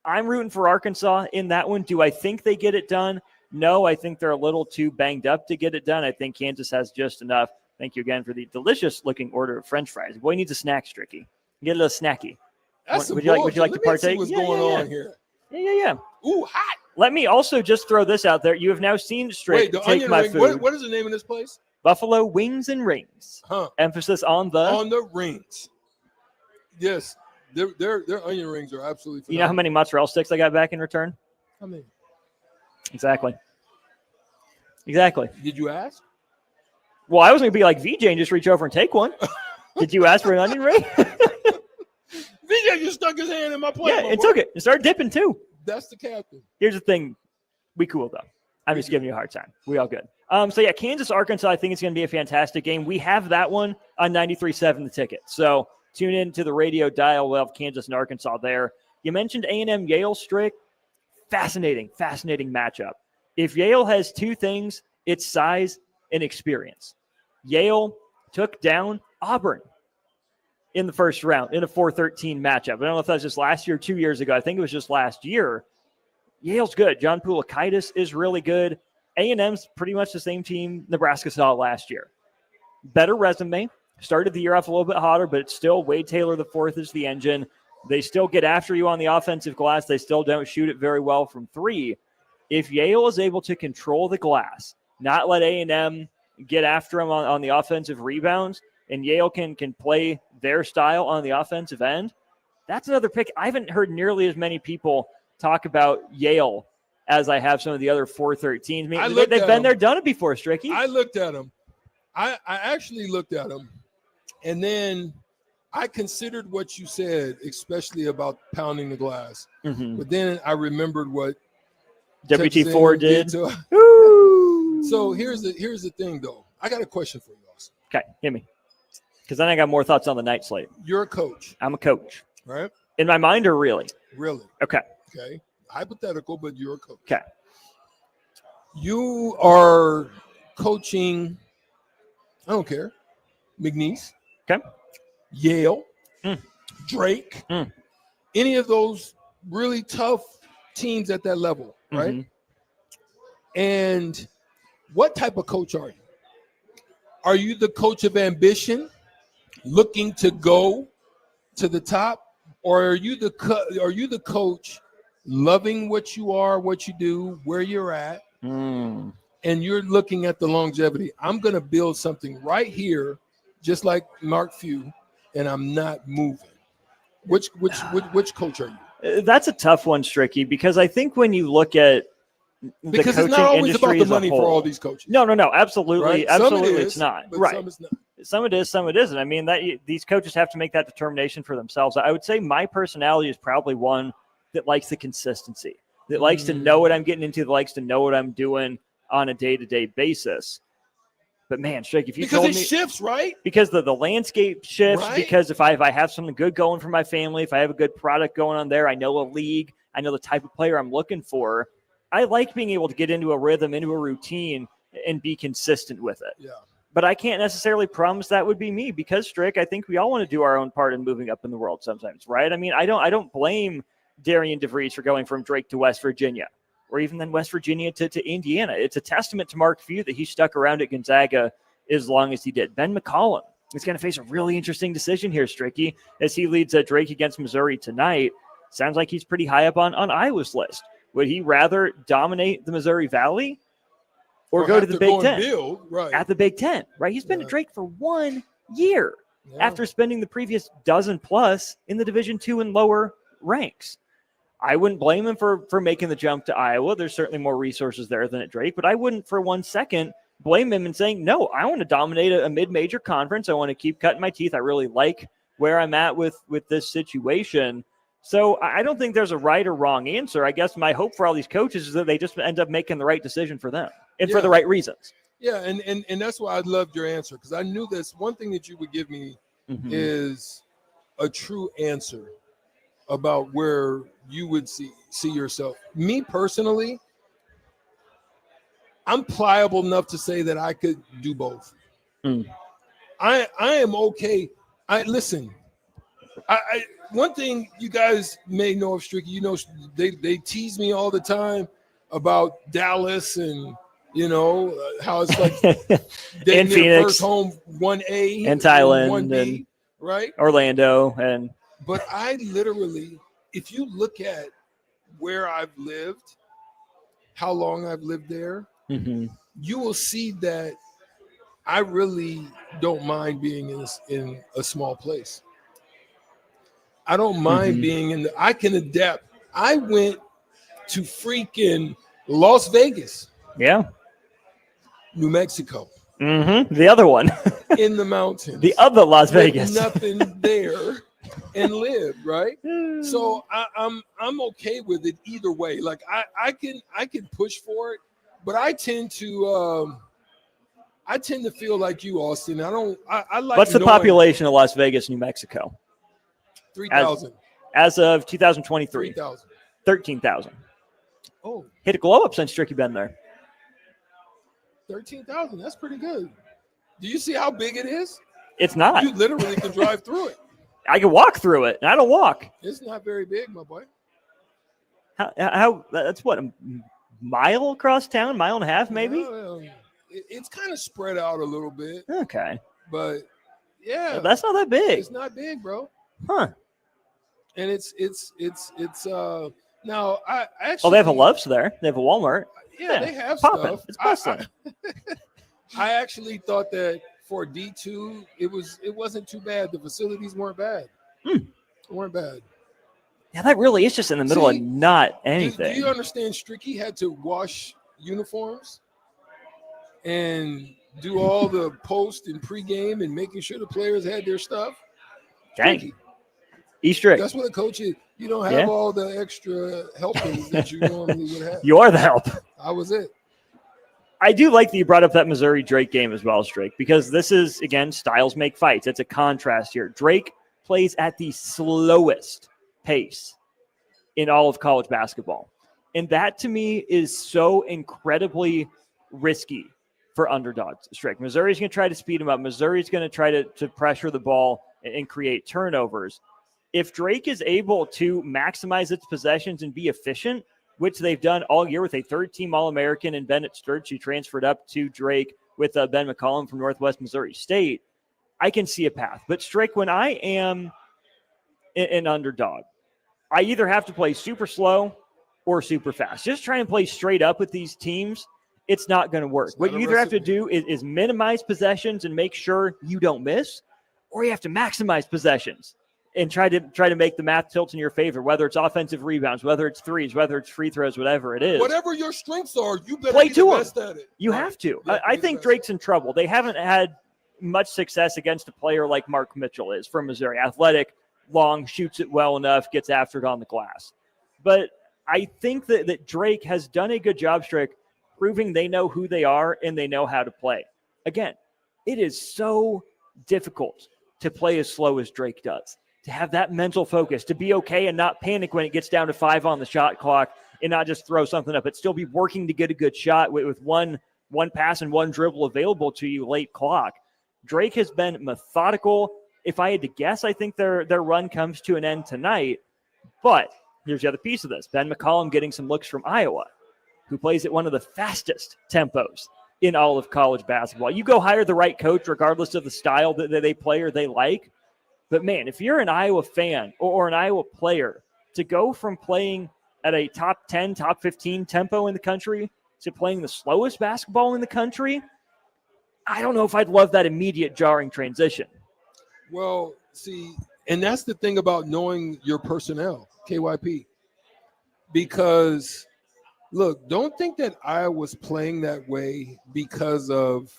I'm rooting for Arkansas in that one. Do I think they get it done? No, I think they're a little too banged up to get it done. I think Kansas has just enough. Thank you again for the delicious-looking order of French fries. Boy needs a snack, Stricky. Get a little snacky. Would you like to partake? What's going on here? Yeah. Ooh, hot. Let me also just throw this out there. You have now seen Strick take my ring. food. What is the name of this place? Buffalo Wings and Rings. Emphasis on the rings. Yes, their onion rings are absolutely phenomenal. You know how many mozzarella sticks I got back in return? How many? Exactly. Did you ask? Well, I was going to be like VJ and just reach over and take one. Did you ask for an onion ring? VJ just stuck his hand in my plate. Yeah, and took it. And started dipping too. That's the captain. Here's the thing. We cool, though. I'm just giving you a hard time. We all good. Kansas, Arkansas, I think it's going to be a fantastic game. We have that one on 93.7 The Ticket. So tune in to the radio dial. We'll have Kansas and Arkansas there. You mentioned A&M Yale, Strick. Fascinating matchup. If Yale has 2 things, it's size and experience. Yale took down Auburn in the first round in a 4-13 matchup. I don't know if that was just last year or 2 years ago. I think it was just last year. Yale's good. John Poulakaitis is really good. A&M's pretty much the same team Nebraska saw last year. Better resume. Started the year off a little bit hotter, but it's still Wade Taylor IV is the engine. They still get after you on the offensive glass. They still don't shoot it very well from 3. If Yale is able to control the glass, not let A&M get after them on the offensive rebounds, and Yale can play their style on the offensive end, that's another pick. I haven't heard nearly as many people talk about Yale as I have some of the other 413s. I mean, they've been there, done it before, Stricky. I looked at them. I actually looked at them, and then I considered what you said, especially about pounding the glass. Mm-hmm. But then I remembered what WT4 did. So here's the thing, though. I got a question for you, Austin. Okay, hit me. Because then I got more thoughts on the night slate. You're a coach. I'm a coach. Right? In my mind, or really? Really. Okay. Okay. Hypothetical, but you're a coach. Okay. You are coaching, I don't care, McNeese. Okay. Yale. Drake. Any of those really tough teams at that level, right? Mm-hmm. And what type of coach are you? Are you the coach of ambition, looking to go to the top, or are you the coach loving what you are, what you do, where you're at, and you're looking at the longevity? I'm going to build something right here, just like Mark Few, and I'm not moving. Which coach are you? That's a tough one, Stricky, because I think when you look at the because coaching it's not always about the as a money for whole- all these coaches. No, absolutely, Right? absolutely, Some it it's is, not. but Right. some it's not. Some it is, some it isn't. I mean, these coaches have to make that determination for themselves. I would say my personality is probably one that likes the consistency, that likes to know what I'm getting into, that likes to know what I'm doing on a day-to-day basis. But man, Strick, if you Because told it me, shifts, right? because the landscape shifts, Right? because if I have something good going for my family, if I have a good product going on there, I know a league, I know the type of player I'm looking for. I like being able to get into a rhythm, into a routine, and be consistent with it. Yeah. But I can't necessarily promise that would be me because, Strick, I think we all want to do our own part in moving up in the world sometimes, right? I mean, I don't blame Darian DeVries for going from Drake to West Virginia, or even then West Virginia to Indiana. It's a testament to Mark Few that he stuck around at Gonzaga as long as he did. Ben McCollum is going to face a really interesting decision here, Stricky, as he leads Drake against Missouri tonight. Sounds like he's pretty high up on Iowa's list. Would he rather dominate the Missouri Valley or go to the Big Ten? Right. At the Big Ten, right? He's been at Drake for 1 year after spending the previous dozen plus in the Division II and lower ranks. I wouldn't blame him for making the jump to Iowa. There's certainly more resources there than at Drake, but I wouldn't for 1 second blame him and saying, no, I want to dominate a mid-major conference. I want to keep cutting my teeth. I really like where I'm at with this situation. So I don't think there's a right or wrong answer. I guess my hope for all these coaches is that they just end up making the right decision for them and for the right reasons. Yeah, and that's why I loved your answer, because I knew this one thing that you would give me is a true answer about where you would see yourself. Me personally, I'm pliable enough to say that I could do both. I am okay. Listen. I one thing you guys may know of Stricky, you know, they tease me all the time about Dallas and how it's like in Phoenix, first home 1A and Thailand 1B, and right? Orlando and. But I literally, if you look at where I've lived, how long I've lived there, you will see that I really don't mind being in a small place. I don't mind being I can adapt. I went to freaking Las Vegas. Yeah. New Mexico. The other one. In the mountains. The other Las Vegas. Nothing there and lived, right? So I'm okay with it either way. Like I can push for it, but I tend to feel like you, Austin. I like. What's the population of Las Vegas, New Mexico? 3,000. As of 2023. 3,000. 13,000. Oh. Hit a glow up since Stricky been there. 13,000. That's pretty good. Do you see how big it is? It's not. You literally can drive through it. I can walk through it, and I don't walk. It's not very big, my boy. How that's what, a mile across town, mile and a half, maybe? It's kind of spread out a little bit. Okay. But yeah. That's not that big. It's not big, bro. Huh. And it's now I actually they have a Love's there. They have a Walmart. Yeah, they have popping. stuff. It's busting. I actually thought that for D2, it wasn't too bad. The facilities weren't bad. Weren't bad. Yeah, that really is just in the middle of not anything. Do you understand Stricky had to wash uniforms and do all the post and pregame and making sure the players had their stuff? Dang. Easter egg. That's what a coach is. You don't have all the extra helpers that you normally would have. You are the help. I was it. I do like that you brought up that Missouri Drake game as well, Drake, because this is, again, styles make fights. It's a contrast here. Drake plays at the slowest pace in all of college basketball. And that, to me, is so incredibly risky for underdogs, Drake. Missouri's going to try to speed him up. Missouri's going to try to pressure the ball and create turnovers. If Drake is able to maximize its possessions and be efficient, which they've done all year with a third-team All-American and Bennett Sturge, who transferred up to Drake with Ben McCollum from Northwest Missouri State, I can see a path. But, Drake, when I am an underdog, I either have to play super slow or super fast. Just try and play straight up with these teams, it's not going to work. What you either have to do is minimize possessions and make sure you don't miss, or you have to maximize possessions and try to make the math tilt in your favor, whether it's offensive rebounds, whether it's threes, whether it's free throws, whatever it is. Whatever your strengths are, you better play be to the them. best at it. You have to. I think Drake's in trouble. They haven't had much success against a player like Mark Mitchell is from Missouri. Athletic, long, shoots it well enough, gets after it on the glass. But I think that Drake has done a good job, Strick, proving they know who they are and they know how to play. Again, it is so difficult to play as slow as Drake does, to have that mental focus, to be okay and not panic when it gets down to 5 on the shot clock and not just throw something up, but still be working to get a good shot with one pass and one dribble available to you late clock. Drake has been methodical. If I had to guess, I think their run comes to an end tonight. But here's the other piece of this. Ben McCollum getting some looks from Iowa, who plays at one of the fastest tempos in all of college basketball. You go hire the right coach regardless of the style that they play or they like. But, man, if you're an Iowa fan or an Iowa player, to go from playing at a top 10, top 15 tempo in the country to playing the slowest basketball in the country, I don't know if I'd love that immediate jarring transition. Well, see, and that's the thing about knowing your personnel, KYP. Because, look, don't think that Iowa's playing that way because of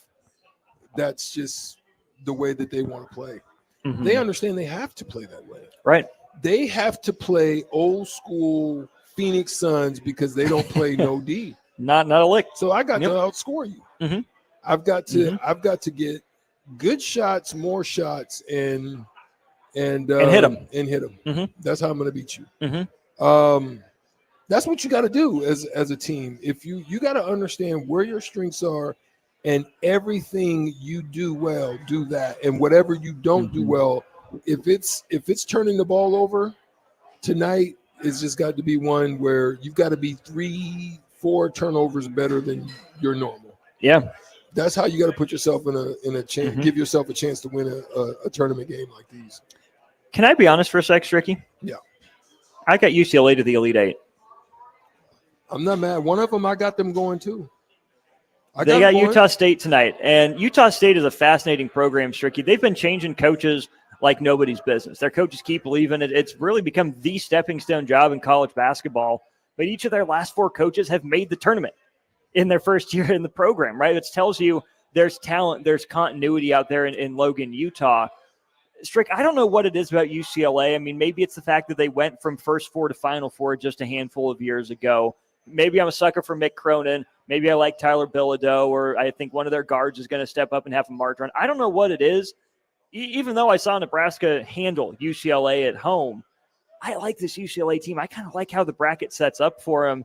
that's just the way that they want to play. Mm-hmm. They understand they have to play that way. Right. They have to play old school Phoenix Suns because they don't play no D. Not a lick. So I got to outscore you. Mm-hmm. I've got to get good shots, more shots, and and hit them. Mm-hmm. That's how I'm going to beat you. Mm-hmm. That's what you got to do as a team. If you got to understand where your strengths are, and everything you do well, do that, and whatever you don't do well, if it's turning the ball over tonight, it's just got to be one where you've got to be 3-4 turnovers better than your normal. Yeah, that's how you got to put yourself in a chance, give yourself a chance to win a tournament game like these. Can I be honest for a sec, Stricky? Yeah, I got UCLA to the Elite Eight. I'm not mad. One of them, I got them going too. They got Utah State tonight, and Utah State is a fascinating program, Stricky. They've been changing coaches like nobody's business. Their coaches keep leaving. It's really become the stepping stone job in college basketball. But each of their last 4 coaches have made the tournament in their first year in the program, right? It tells you there's talent, there's continuity out there in Logan, Utah. Strick, I don't know what it is about UCLA. I mean, maybe it's the fact that they went from first 4 to Final 4 just a handful of years ago. Maybe I'm a sucker for Mick Cronin. Maybe I like Tyler Bilodeau, or I think one of their guards is going to step up and have a march run. I don't know what it is. Even though I saw Nebraska handle UCLA at home, I like this UCLA team. I kind of like how the bracket sets up for them.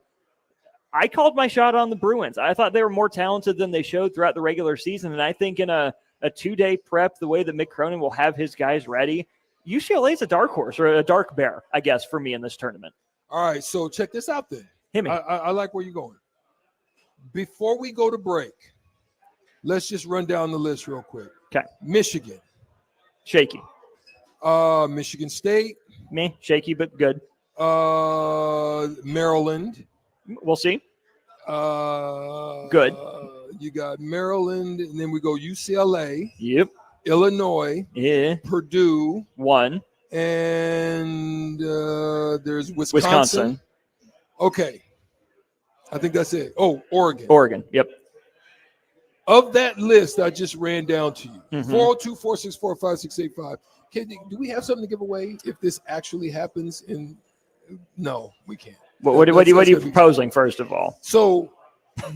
I called my shot on the Bruins. I thought they were more talented than they showed throughout the regular season, and I think in a 2-day prep, the way that Mick Cronin will have his guys ready, UCLA is a dark horse, or a dark bear, I guess, for me in this tournament. All right, so check this out then. Hit me. I like where you're going. Before we go to break, let's just run down the list real quick. Okay. Michigan. Shaky. Michigan State. Me, shaky, but good. Maryland. We'll see. Good. You got Maryland, and then we go UCLA. Yep. Illinois. Yeah. Purdue. 1. And there's Wisconsin. Okay. I think that's it. Oh, Oregon. Oregon. Yep. Of that list I just ran down to you, Mhm. 402-464-5685. Do we have something to give away if this actually happens? No, we can't. What are you proposing, first of all? So,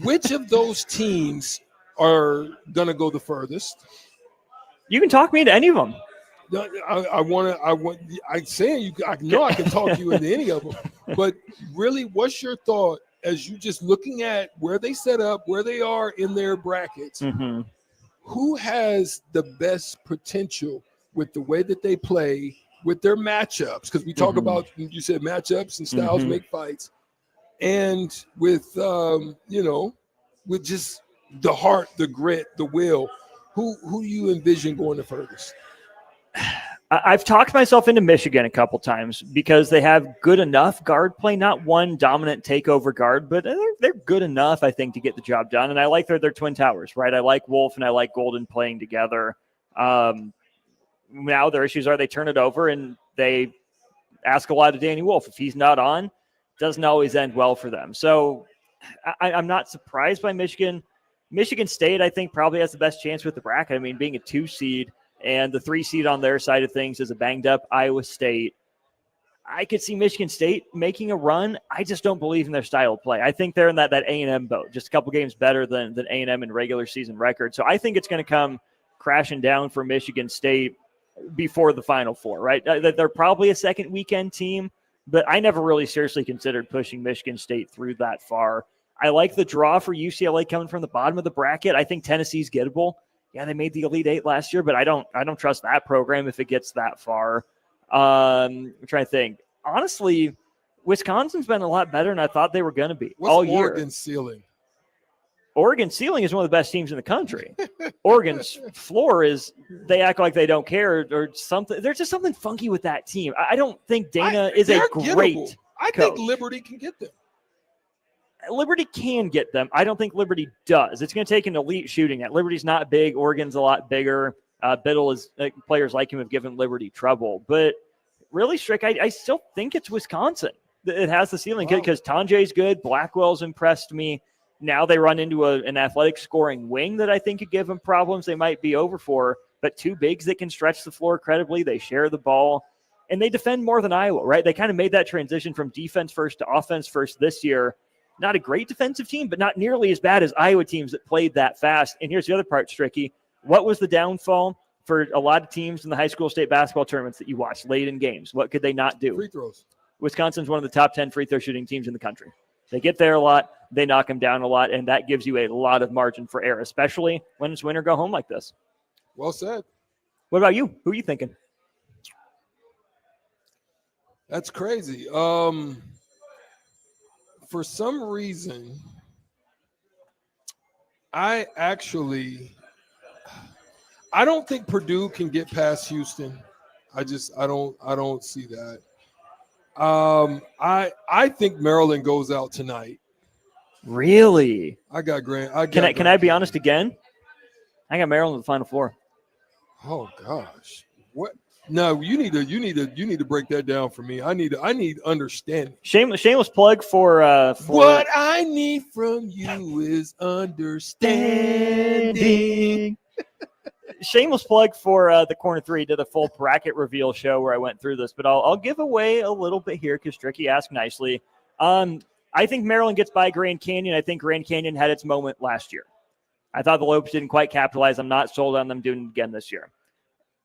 which of those teams are going to go the furthest? You can talk me into any of them. I'm saying you. I know I can talk you into any of them, but really, what's your thought as you just looking at where they set up, where they are in their brackets? Mm-hmm. Who has the best potential with the way that they play, with their matchups? Because we talk about, you said matchups and styles make fights, and with with just the heart, the grit, the will. Who do you envision going the furthest? I've talked myself into Michigan a couple times because they have good enough guard play, not one dominant takeover guard, but they're good enough, I think, to get the job done. And I like their twin towers, right? I like Wolf and I like Golden playing together. Now their issues are they turn it over and they ask a lot of Danny Wolf. If he's not on, doesn't always end well for them. So I'm not surprised by Michigan. Michigan State, I think, probably has the best chance with the bracket. I mean, being a 2 seed and the 3 seed on their side of things is a banged up Iowa State. I could see Michigan State making a run. I just don't believe in their style of play. I think they're in that A&M boat, just a couple games better than A&M in regular season record. So I think it's going to come crashing down for Michigan State before the Final Four, right? They're probably a second weekend team, but I never really seriously considered pushing Michigan State through that far. I like the draw for UCLA coming from the bottom of the bracket. I think Tennessee's gettable. Yeah, they made the Elite Eight last year, but I don't trust that program if it gets that far. I'm trying to think. Honestly, Wisconsin's been a lot better than I thought they were going to be all year. Oregon's ceiling? Oregon's ceiling is one of the best teams in the country. Oregon's floor is they act like they don't care or something. There's just something funky with that team. I don't think Dana is a great gettable. I coach. think Liberty can get them. Liberty can get them. I don't think Liberty does. It's going to take an elite shooting net. Liberty's not big. Oregon's a lot bigger. Biddle is players like him have given Liberty trouble. But really, Strick, I still think it's Wisconsin. It has the ceiling because Tanjay's good. Blackwell's impressed me. Now they run into an athletic scoring wing that I think could give them problems they might be over for. But 2 bigs that can stretch the floor credibly. They share the ball. And they defend more than Iowa, right? They kind of made that transition from defense first to offense first this year. Not a great defensive team, but not nearly as bad as Iowa teams that played that fast. And here's the other part, Stricky. What was the downfall? for a lot of teams in the high school state basketball tournaments that you watch late in games. What could they not do? Free throws. Wisconsin's one of the top 10 free throw shooting teams in the country. They get there a lot. They knock them down a lot, and that gives you a lot of margin for error, especially when it's win or go home like this. Well said. What about you? Who are you thinking? That's crazy. For some reason, I don't think Purdue can get past Houston. I don't see that. I think Maryland goes out tonight. Really? I got Grant. Can I be honest again? I got Maryland in the Final Four. Oh gosh. What? No, you need to break that down for me. I need understanding. Shameless plug for what I need from you is understanding. Shameless plug for the Corner 3. Did a full bracket reveal show where I went through this, but I'll give away a little bit here because Tricky asked nicely. I think Maryland gets by Grand Canyon. I think Grand Canyon had its moment last year. I thought the Lopes didn't quite capitalize. I'm not sold on them doing it again this year.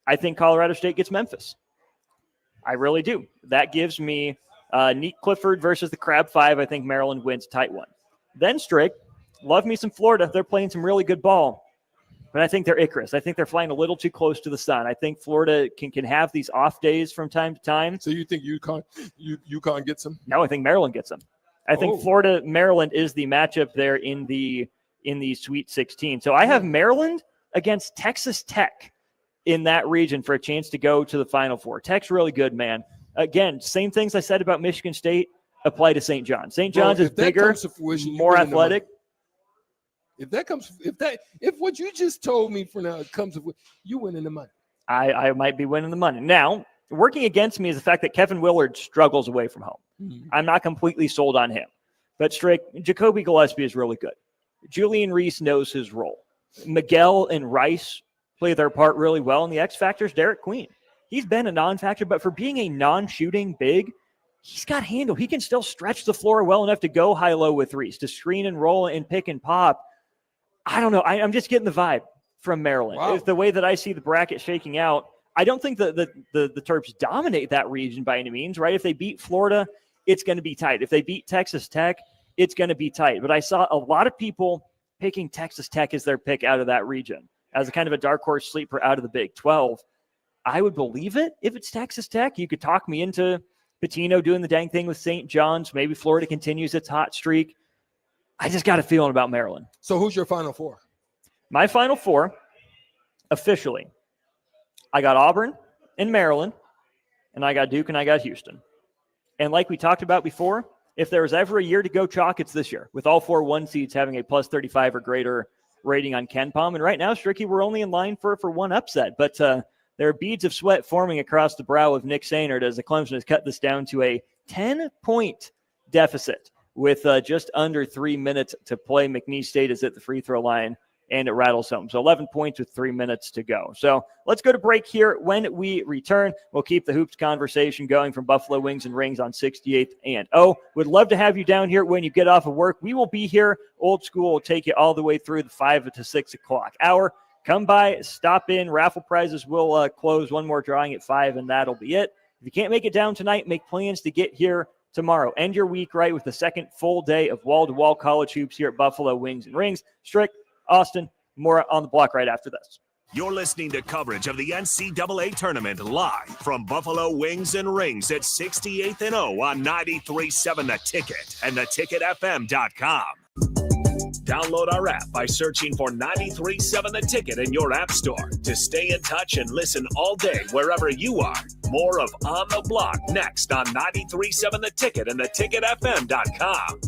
I think Colorado State gets Memphis. I really do. That gives me Neat Clifford versus the Crab 5. I think Maryland wins a tight one. Then Strick, love me some Florida. They're playing some really good ball. But I think they're Icarus. I think they're flying a little too close to the sun. I think Florida can have these off days from time to time. So you think UConn gets them? No, I think Maryland gets them. I think Florida-Maryland is the matchup there in the Sweet 16. So I have Maryland against Texas Tech in that region for a chance to go to the Final Four. Tech's really good, man. Again, same things I said about Michigan State apply to St. John's. St. John's is bigger, more athletic. If what you just told me for now comes to you winning the money. I might be winning the money. Now, working against me is the fact that Kevin Willard struggles away from home. Mm-hmm. I'm not completely sold on him. But Strick, Jacoby Gillespie is really good. Julian Reese knows his role. Miguel and Rice play their part really well, and the X factor is Derek Queen. He's been a non-factor, but for being a non-shooting big, he's got handle. He can still stretch the floor well enough to go high-low with Reese, to screen and roll and pick and pop. I don't know. I'm just getting the vibe from Maryland. Wow. It's the way that I see the bracket shaking out. I don't think the Terps dominate that region by any means, right? If they beat Florida, it's going to be tight. If they beat Texas Tech, it's going to be tight. But I saw a lot of people picking Texas Tech as their pick out of that region, as a kind of a dark horse sleeper out of the Big 12. I would believe it if it's Texas Tech. You could talk me into Pitino doing the dang thing with St. John's. Maybe Florida continues its hot streak. I just got a feeling about Maryland. So who's your Final Four? My Final Four, officially, I got Auburn and Maryland, and I got Duke and I got Houston. And like we talked about before, if there was ever a year to go chalk, it's this year, with all 4 1 seeds having a plus 35 or greater rating on KenPom. And right now, Stricky, we're only in line for one upset. But there are beads of sweat forming across the brow of Nick Sainert as the Clemson has cut this down to a 10-point deficit with just under 3 minutes to play. McNeese State is at the free throw line, and it rattles home. So 11 points with 3 minutes to go. So let's go to break here. When we return, we'll keep the hoops conversation going from Buffalo Wings and Rings on 68th and O. Would love to have you down here when you get off of work. We will be here. Old School will take you all the way through the 5 to 6 o'clock hour. Come by, stop in. Raffle prizes will close. One more drawing at 5, and that'll be it. If you can't make it down tonight, make plans to get here tomorrow. End your week right with the second full day of wall-to-wall college hoops here at Buffalo Wings and Rings. Strick, Austin, more on the block right after this. You're listening to coverage of the NCAA tournament live from Buffalo Wings and Rings at 68th and O on 93.7 The Ticket and theticketfm.com. Download our app by searching for 93.7 The Ticket in your app store to stay in touch and listen all day wherever you are. More of On the Block next on 93.7 The Ticket and theticketfm.com.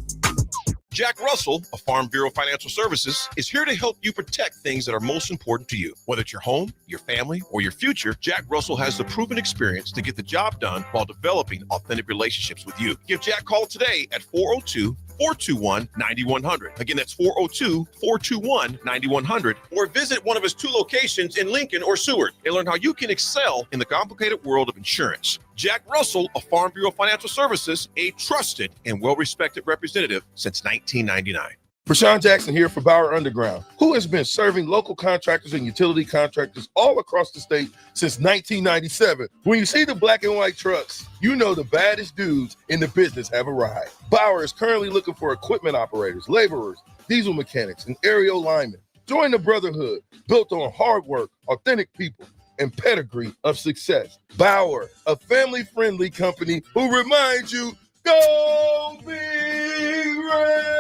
Jack Russell of Farm Bureau Financial Services is here to help you protect things that are most important to you. Whether it's your home, your family, or your future, Jack Russell has the proven experience to get the job done while developing authentic relationships with you. Give Jack a call today at 402-421-9100. Again, that's 402-421-9100. Or visit one of his 2 locations in Lincoln or Seward and learn how you can excel in the complicated world of insurance. Jack Russell of Farm Bureau Financial Services, a trusted and well-respected representative since 1999. Prashawn Jackson here for Bauer Underground, who has been serving local contractors and utility contractors all across the state since 1997. When you see the black and white trucks, you know the baddest dudes in the business have arrived. Bauer is currently looking for equipment operators, laborers, diesel mechanics, and aerial linemen. Join the brotherhood built on hard work, authentic people, and pedigree of success. Bauer, a family-friendly company who reminds you, go Big Red!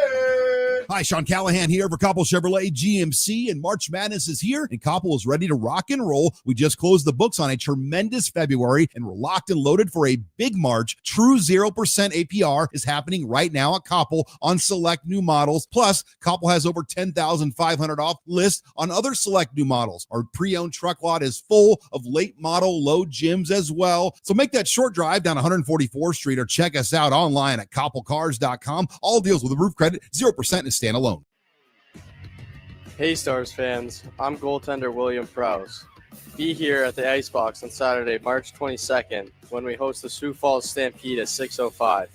Hi, Sean Callahan here for Koppel Chevrolet GMC, and March Madness is here, and Koppel is ready to rock and roll. We just closed the books on a tremendous February, and we're locked and loaded for a big March. True 0% APR is happening right now at Koppel on select new models. Plus, Koppel has over $10,500 off list on other select new models. Our pre-owned truck lot is full of late model low gyms as well. So make that short drive down 144th Street or check us out online at koppelcars.com. All deals with a roof credit, 0% is standalone. Hey Stars fans, I'm goaltender William Prowse. Be here at the Icebox on Saturday, March 22nd, when we host the Sioux Falls Stampede at 6:05.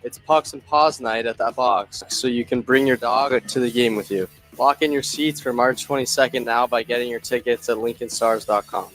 It's Pucks and Paws night at that box, so you can bring your dog to the game with you. Lock in your seats for March 22nd now by getting your tickets at LincolnStars.com.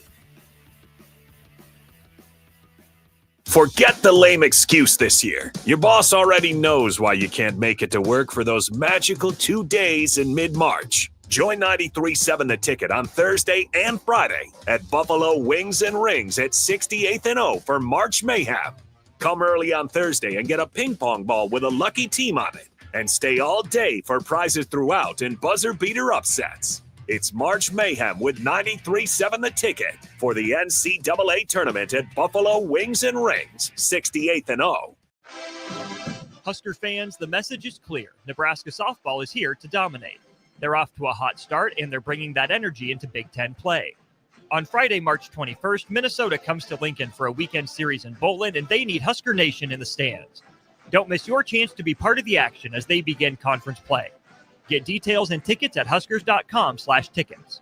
Forget the lame excuse this year. Your boss already knows why you can't make it to work for those magical 2 days in mid-March. Join 93.7 The Ticket on Thursday and Friday at Buffalo Wings and Rings at 68th and O for March Mayhem. Come early on Thursday and get a ping pong ball with a lucky team on it. And stay all day for prizes throughout and buzzer beater upsets. It's March Mayhem with 93.7 The Ticket for the NCAA tournament at Buffalo Wings and Rings, 68th and O. Husker fans, the message is clear. Nebraska softball is here to dominate. They're off to a hot start, and they're bringing that energy into Big Ten play. On Friday, March 21st, Minnesota comes to Lincoln for a weekend series in Bowling, and they need Husker Nation in the stands. Don't miss your chance to be part of the action as they begin conference play. Get details and tickets at huskers.com/tickets.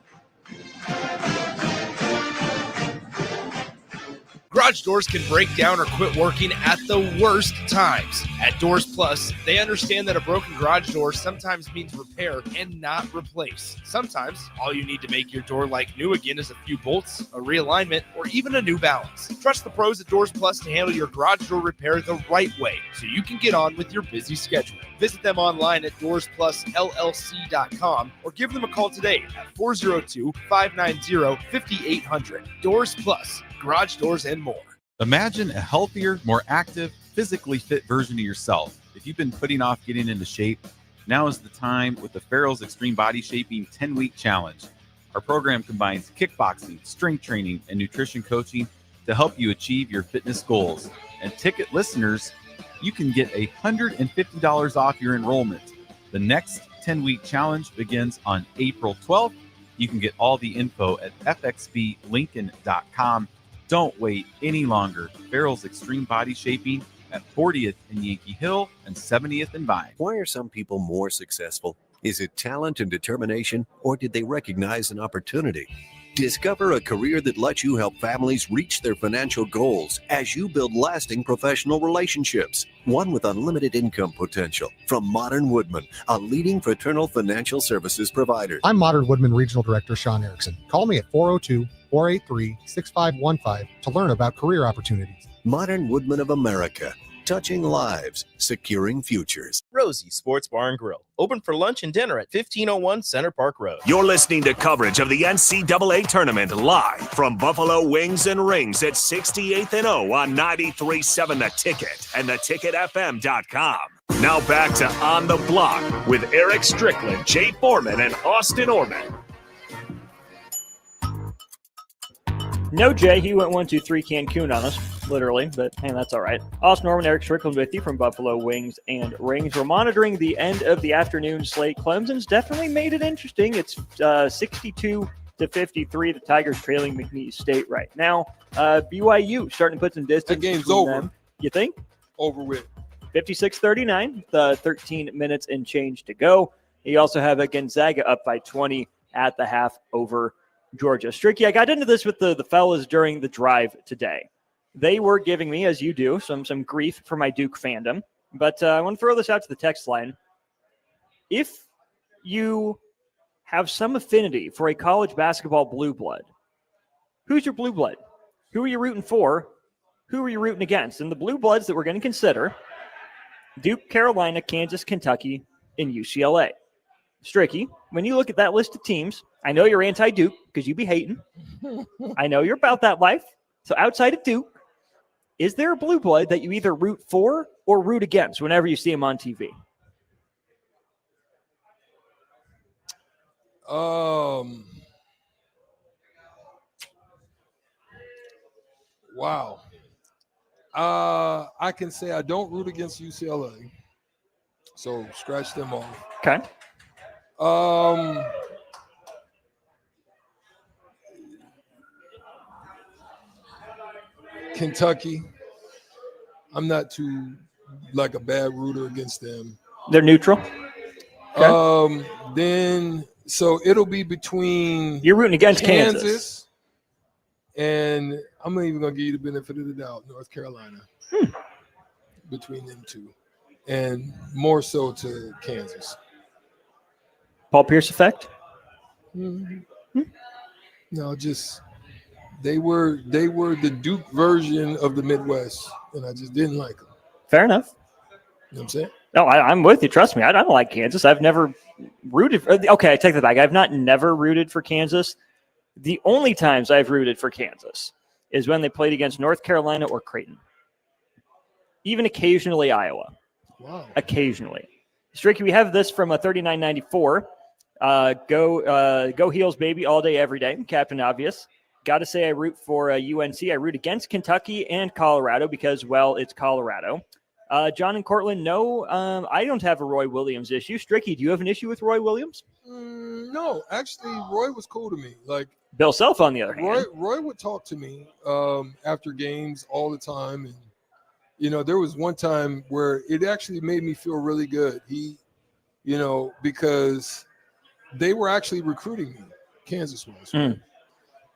Garage doors can break down or quit working at the worst times. At Doors Plus, they understand that a broken garage door sometimes means repair and not replace. Sometimes, all you need to make your door like new again is a few bolts, a realignment, or even a new balance. Trust the pros at Doors Plus to handle your garage door repair the right way so you can get on with your busy schedule. Visit them online at DoorsPlusLLC.com or give them a call today at 402-590-5800. Doors Plus. Garage doors and more. Imagine a healthier, more active, physically fit version of yourself. If you've been putting off getting into shape, now is the time with the Farrell's Extreme Body Shaping 10-Week Challenge. Our program combines kickboxing, strength training, and nutrition coaching to help you achieve your fitness goals. And ticket listeners, you can get $150 off your enrollment. The next 10-week challenge begins on April 12th. You can get all the info at fxblincoln.com. Don't wait any longer. Farrell's Extreme Body Shaping at 40th and Yankee Hill and 70th and Vine. Why are some people more successful? Is it talent and determination, or did they recognize an opportunity? Discover a career that lets you help families reach their financial goals as you build lasting professional relationships. One with unlimited income potential. From Modern Woodman, a leading fraternal financial services provider. I'm Modern Woodman Regional Director Sean Erickson. Call me at 402-483-6515 to learn about career opportunities. Modern Woodman of America. Touching lives, securing futures. Rosie Sports Bar and Grill. Open for lunch and dinner at 1501 Center Park Road. You're listening to coverage of the NCAA tournament live from Buffalo Wings and Rings at 68th and O on 93.7 The Ticket and theticketfm.com. Now back to On the Block with Eric Strickland, Jay Foreman, and Austin Orman. No, Jay, he went 1-2-3 Cancun on us, literally, but hey, that's all right. Austin Norman, Eric Strickland with you from Buffalo Wings and Rings. We're monitoring the end of the afternoon slate. Clemson's definitely made it interesting. It's 62-53. The Tigers trailing McNeese State right now. BYU starting to put some distance. That game's between over. them. You think? Over with. 56-39, 13 minutes and change to go. You also have a Gonzaga up by 20 at the half over Georgia. Stricky, I got into this with the fellas during the drive today. They were giving me, as you do, some grief for my Duke fandom. But I want to throw this out to the text line. If you have some affinity for a college basketball blue blood, who's your blue blood? Who are you rooting for? Who are you rooting against? And the blue bloods that we're going to consider: Duke, Carolina, Kansas, Kentucky, and UCLA. Stricky, when you look at that list of teams, I know you're anti-Duke because you be hating. I know you're about that life. So outside of Duke, is there a blue blood that you either root for or root against whenever you see them on TV? Wow. I can say I don't root against UCLA, so scratch them off. Okay. Kentucky, I'm not too like a bad rooter against them. They're neutral. Okay. Then so it'll be between you're rooting against Kansas. And I'm not even gonna give you the benefit of the doubt, North Carolina. Between them two, and more so to Kansas. Paul Pierce effect? No, just they were the Duke version of the Midwest, and I just didn't like them. Fair enough. You know what I'm saying? No, I'm with you. Trust me. I don't like Kansas. I've never rooted for, okay, I take that back. I've not never rooted for Kansas. The only times I've rooted for Kansas is when they played against North Carolina or Creighton. Even occasionally Iowa. Wow. Occasionally. Stricky, we have this from a 3994. Go Heels, baby, all day, every day. Captain Obvious. Got to say I root for UNC. I root against Kentucky and Colorado because, well, it's Colorado. John and Cortland, no, I don't have a Roy Williams issue. Stricky, do you have an issue with Roy Williams? No, actually, Roy was cool to me. Like Bill Self, on the other hand. Roy would talk to me after games all the time. And, you know, there was one time where it actually made me feel really good. He, you know, because they were actually recruiting me. Kansas was. Right?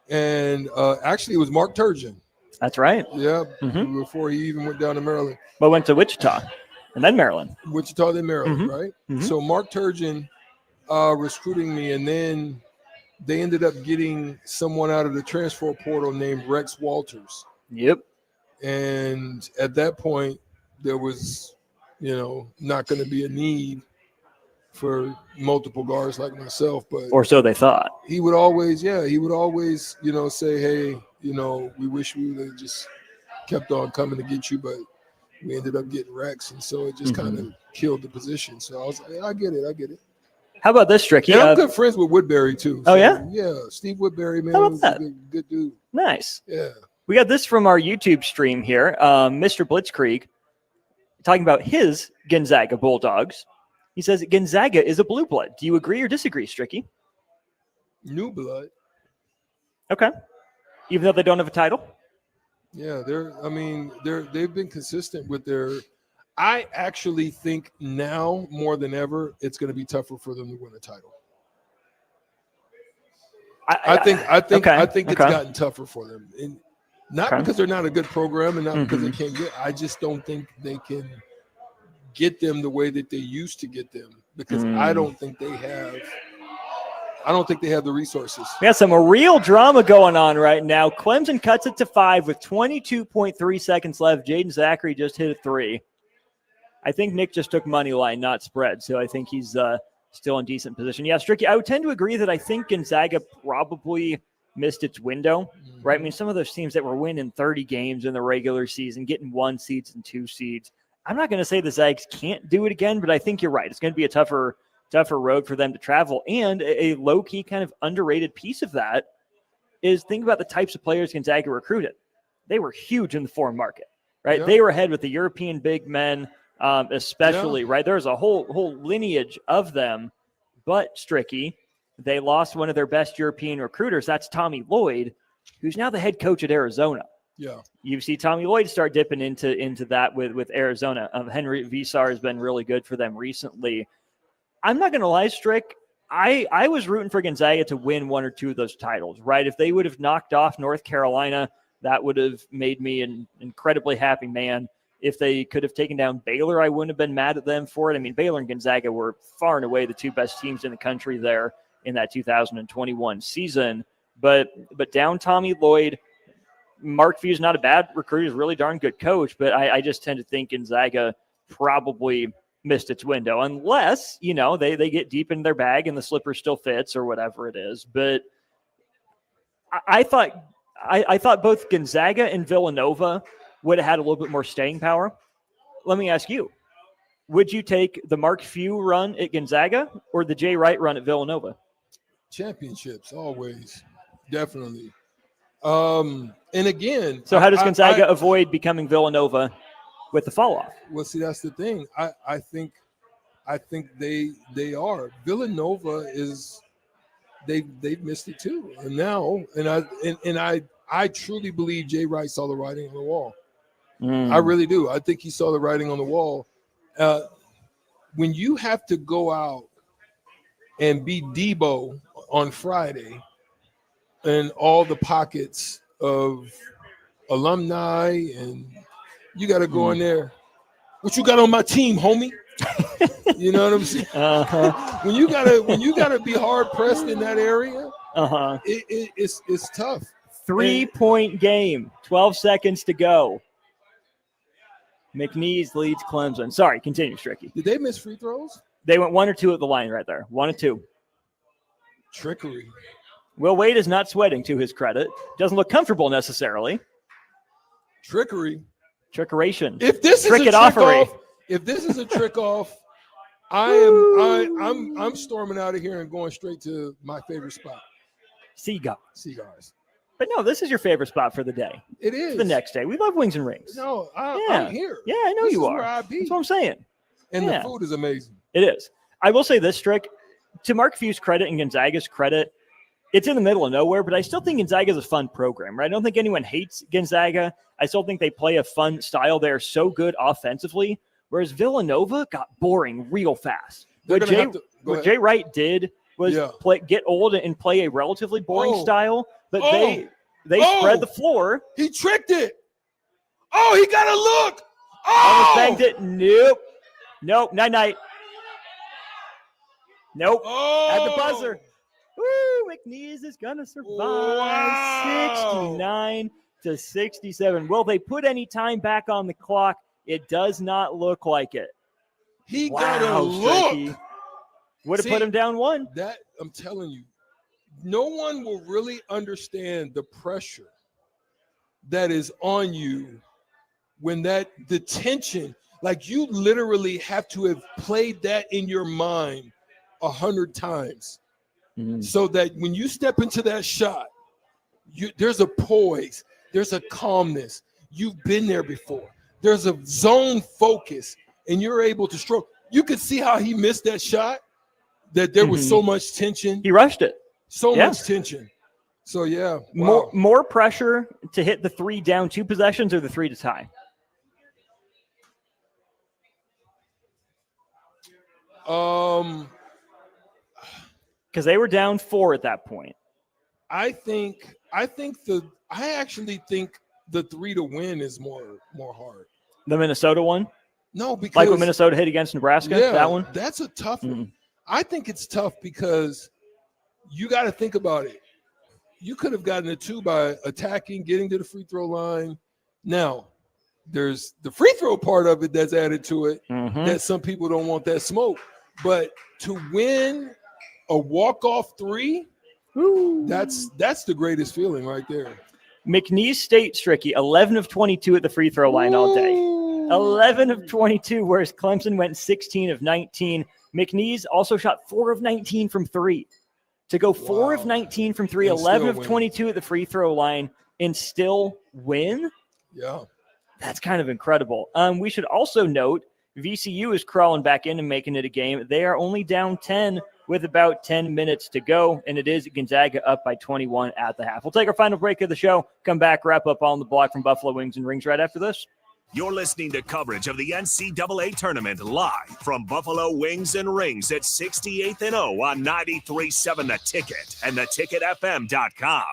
And actually, it was Mark Turgeon. That's right. Yeah, before he even went down to Maryland. But went to Wichita and then Maryland. Wichita, then Maryland, right? So Mark Turgeon recruiting me, and then they ended up getting someone out of the transfer portal named Rex Walters. Yep. And at that point, there was, you know, not going to be a need for multiple guards like myself, but or so they thought. He would always, you know, say, hey, you know, we wish we would have just kept on coming to get you, but we ended up getting Rex, and so it just kind of killed the position. So I was like, I get it. How about this, Stricky? Yeah, I'm good friends with Woodbury too. Oh, yeah? Yeah, Steve Woodbury, man. How about that? A good dude. Nice. Yeah. We got this from our YouTube stream here. Mr. Blitzkrieg talking about his Gonzaga Bulldogs. He says Gonzaga is a blue blood. Do you agree or disagree, Stricky? New blood. Okay. Even though they don't have a title? Yeah, they've been consistent with their. I actually think now more than ever, it's going to be tougher for them to win a title. I think it's gotten tougher for them, and not because they're not a good program, and not because they can't get. I just don't think they can get them the way that they used to get them, because I don't think they have the resources. We got some real drama going on right now. Clemson cuts it to 5 with 22.3 seconds left. Jaden Zachary just hit a 3. I think Nick just took money line, not spread, so I think he's still in decent position. Yeah, Stricky, I would tend to agree that I think Gonzaga probably missed its window, right? I mean, some of those teams that were winning 30 games in the regular season, getting 1 seeds and 2 seeds. I'm not going to say the Zags can't do it again, but I think you're right. It's going to be a tougher road for them to travel. And a low-key kind of underrated piece of that is think about the types of players Gonzaga recruited. They were huge in the foreign market, right? Yeah. They were ahead with the European big men, especially, right? There's a whole lineage of them. But, Stricky, they lost one of their best European recruiters. That's Tommy Lloyd, who's now the head coach at Arizona. Yeah. You see Tommy Lloyd start dipping into that with Arizona. Henry Visar has been really good for them recently. I'm not going to lie, Strick. I was rooting for Gonzaga to win 1 or 2 of those titles, right? If they would have knocked off North Carolina, that would have made me an incredibly happy man. If they could have taken down Baylor, I wouldn't have been mad at them for it. I mean, Baylor and Gonzaga were far and away the two best teams in the country there in that 2021 season. But down Tommy Lloyd, Mark Few's not a bad recruiter. He's a really darn good coach, but I just tend to think Gonzaga probably missed its window unless, they get deep in their bag and the slipper still fits or whatever it is. But I thought both Gonzaga and Villanova would have had a little bit more staying power. Let me ask you, would you take the Mark Few run at Gonzaga or the Jay Wright run at Villanova? Championships, always. Definitely. And again, so how does Gonzaga avoid becoming Villanova with the fall off? Well, see, that's the thing. I think they are. Villanova is they've missed it too. And now, I truly believe Jay Wright saw the writing on the wall. I really do. I think he saw the writing on the wall. When you have to go out and be Debo on Friday and all the pockets of alumni, and you got to go in there. What you got on my team, homie? You know what I'm saying? When you gotta be hard pressed in that area, it's tough. 3-point game, 12 seconds to go. McNeese leads Clemson. Sorry, continue, Stricky. Did they miss free throws? They went 1 or 2 at the line right there. 1 or 2. Trickery. Will Wade is not sweating, to his credit. Doesn't look comfortable necessarily. Trickeration. If this is a trick off, I'm storming out of here and going straight to my favorite spot. Cigars. But no, this is your favorite spot for the day. It is. The next day. We love Wings and Rings. No, I'm here. Yeah, I know this you is are. Where I be. That's what I'm saying. And the food is amazing. It is. I will say this, Strick. To Mark Few's credit and Gonzaga's credit, it's in the middle of nowhere, but I still think Gonzaga is a fun program, right? I don't think anyone hates Gonzaga. I still think they play a fun style. They're so good offensively, whereas Villanova got boring real fast. What Jay Wright did was get old and play a relatively boring style, but they spread the floor. He tricked it. Oh, he got a look. Almost banked it. Nope. Night. Nope. At the buzzer. Woo, McNeese is going to survive. 69-67. Will they put any time back on the clock? It does not look like it. He got a look. Would have put him down 1. That I'm telling you, no one will really understand the pressure that is on you when the tension, like you literally have to have played that in your mind 100 times. So that when you step into that shot, there's a poise, there's a calmness. You've been there before. There's a zone focus, and you're able to stroke. You could see how he missed that shot, that there was so much tension. He rushed it. So much tension. So, wow. More pressure to hit the 3 down 2 possessions or the 3 to tie? Because they were down 4 at that point. I actually think the 3 to win is more hard. The Minnesota one? No, because like when Minnesota hit against Nebraska, that one? That's a tough one. I think it's tough because you got to think about it. You could have gotten a 2 by attacking, getting to the free throw line. Now, there's the free throw part of it that's added to it that some people don't want that smoke. But to win a walk-off 3, that's the greatest feeling right there. McNeese State, Stricky, 11 of 22 at the free throw line all day. 11 of 22, whereas Clemson went 16 of 19. McNeese also shot 4 of 19 from 3. To go 4 of 19 from 3, 11 of 22 at the free throw line, and still win? Yeah. That's kind of incredible. We should also note VCU is crawling back in and making it a game. They are only down 10 with about 10 minutes to go, and it is Gonzaga up by 21 at the half. We'll take our final break of the show, come back, wrap up On the Block from Buffalo Wings and Rings right after this. You're listening to coverage of the NCAA tournament live from Buffalo Wings and Rings at 68th and O on 93.7 The Ticket and theticketfm.com.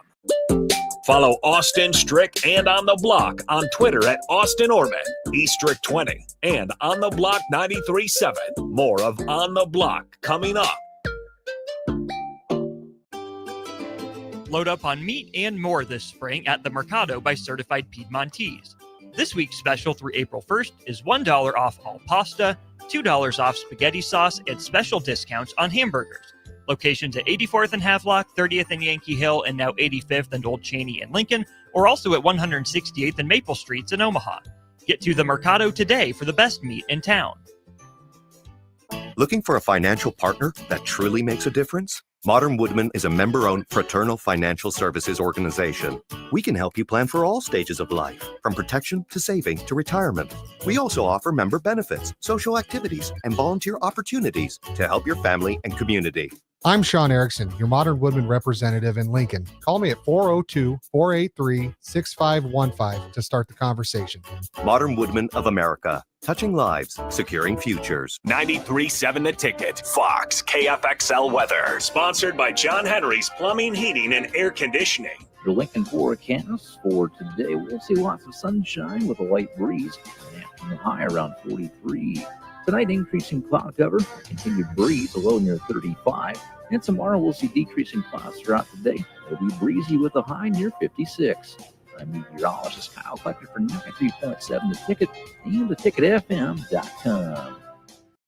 Follow Austin, Strick, and On the Block on Twitter at Austin Orman, eStrick20, and On the Block 93.7. More of On the Block coming up. Load up on meat and more this spring at the Mercado by Certified Piedmontese. This week's special through April 1st is $1 off all pasta, $2 off spaghetti sauce, and special discounts on hamburgers. Locations at 84th and Havelock, 30th and Yankee Hill, and now 85th and Old Cheney and Lincoln, or also at 168th and Maple Streets in Omaha. Get to the Mercado today for the best meat in town. Looking for a financial partner that truly makes a difference? Modern Woodman is a member-owned fraternal financial services organization. We can help you plan for all stages of life, from protection to saving to retirement. We also offer member benefits, social activities, and volunteer opportunities to help your family and community. I'm Sean Erickson, your Modern Woodman representative in Lincoln. Call me at 402-483-6515 to start the conversation. Modern Woodman of America, touching lives, securing futures. 93.7 The Ticket, Fox, KFXL weather. Sponsored by John Henry's Plumbing, Heating, and Air Conditioning. The Lincoln forecast for today, we'll see lots of sunshine with a light breeze. And high around 43. Tonight, increasing cloud cover, continued breeze, a low near 35. And tomorrow, we'll see decreasing clouds throughout the day. It'll be breezy with a high near 56. I'm meteorologist Kyle Klecker for 93.7 The Ticket and theticketfm.com.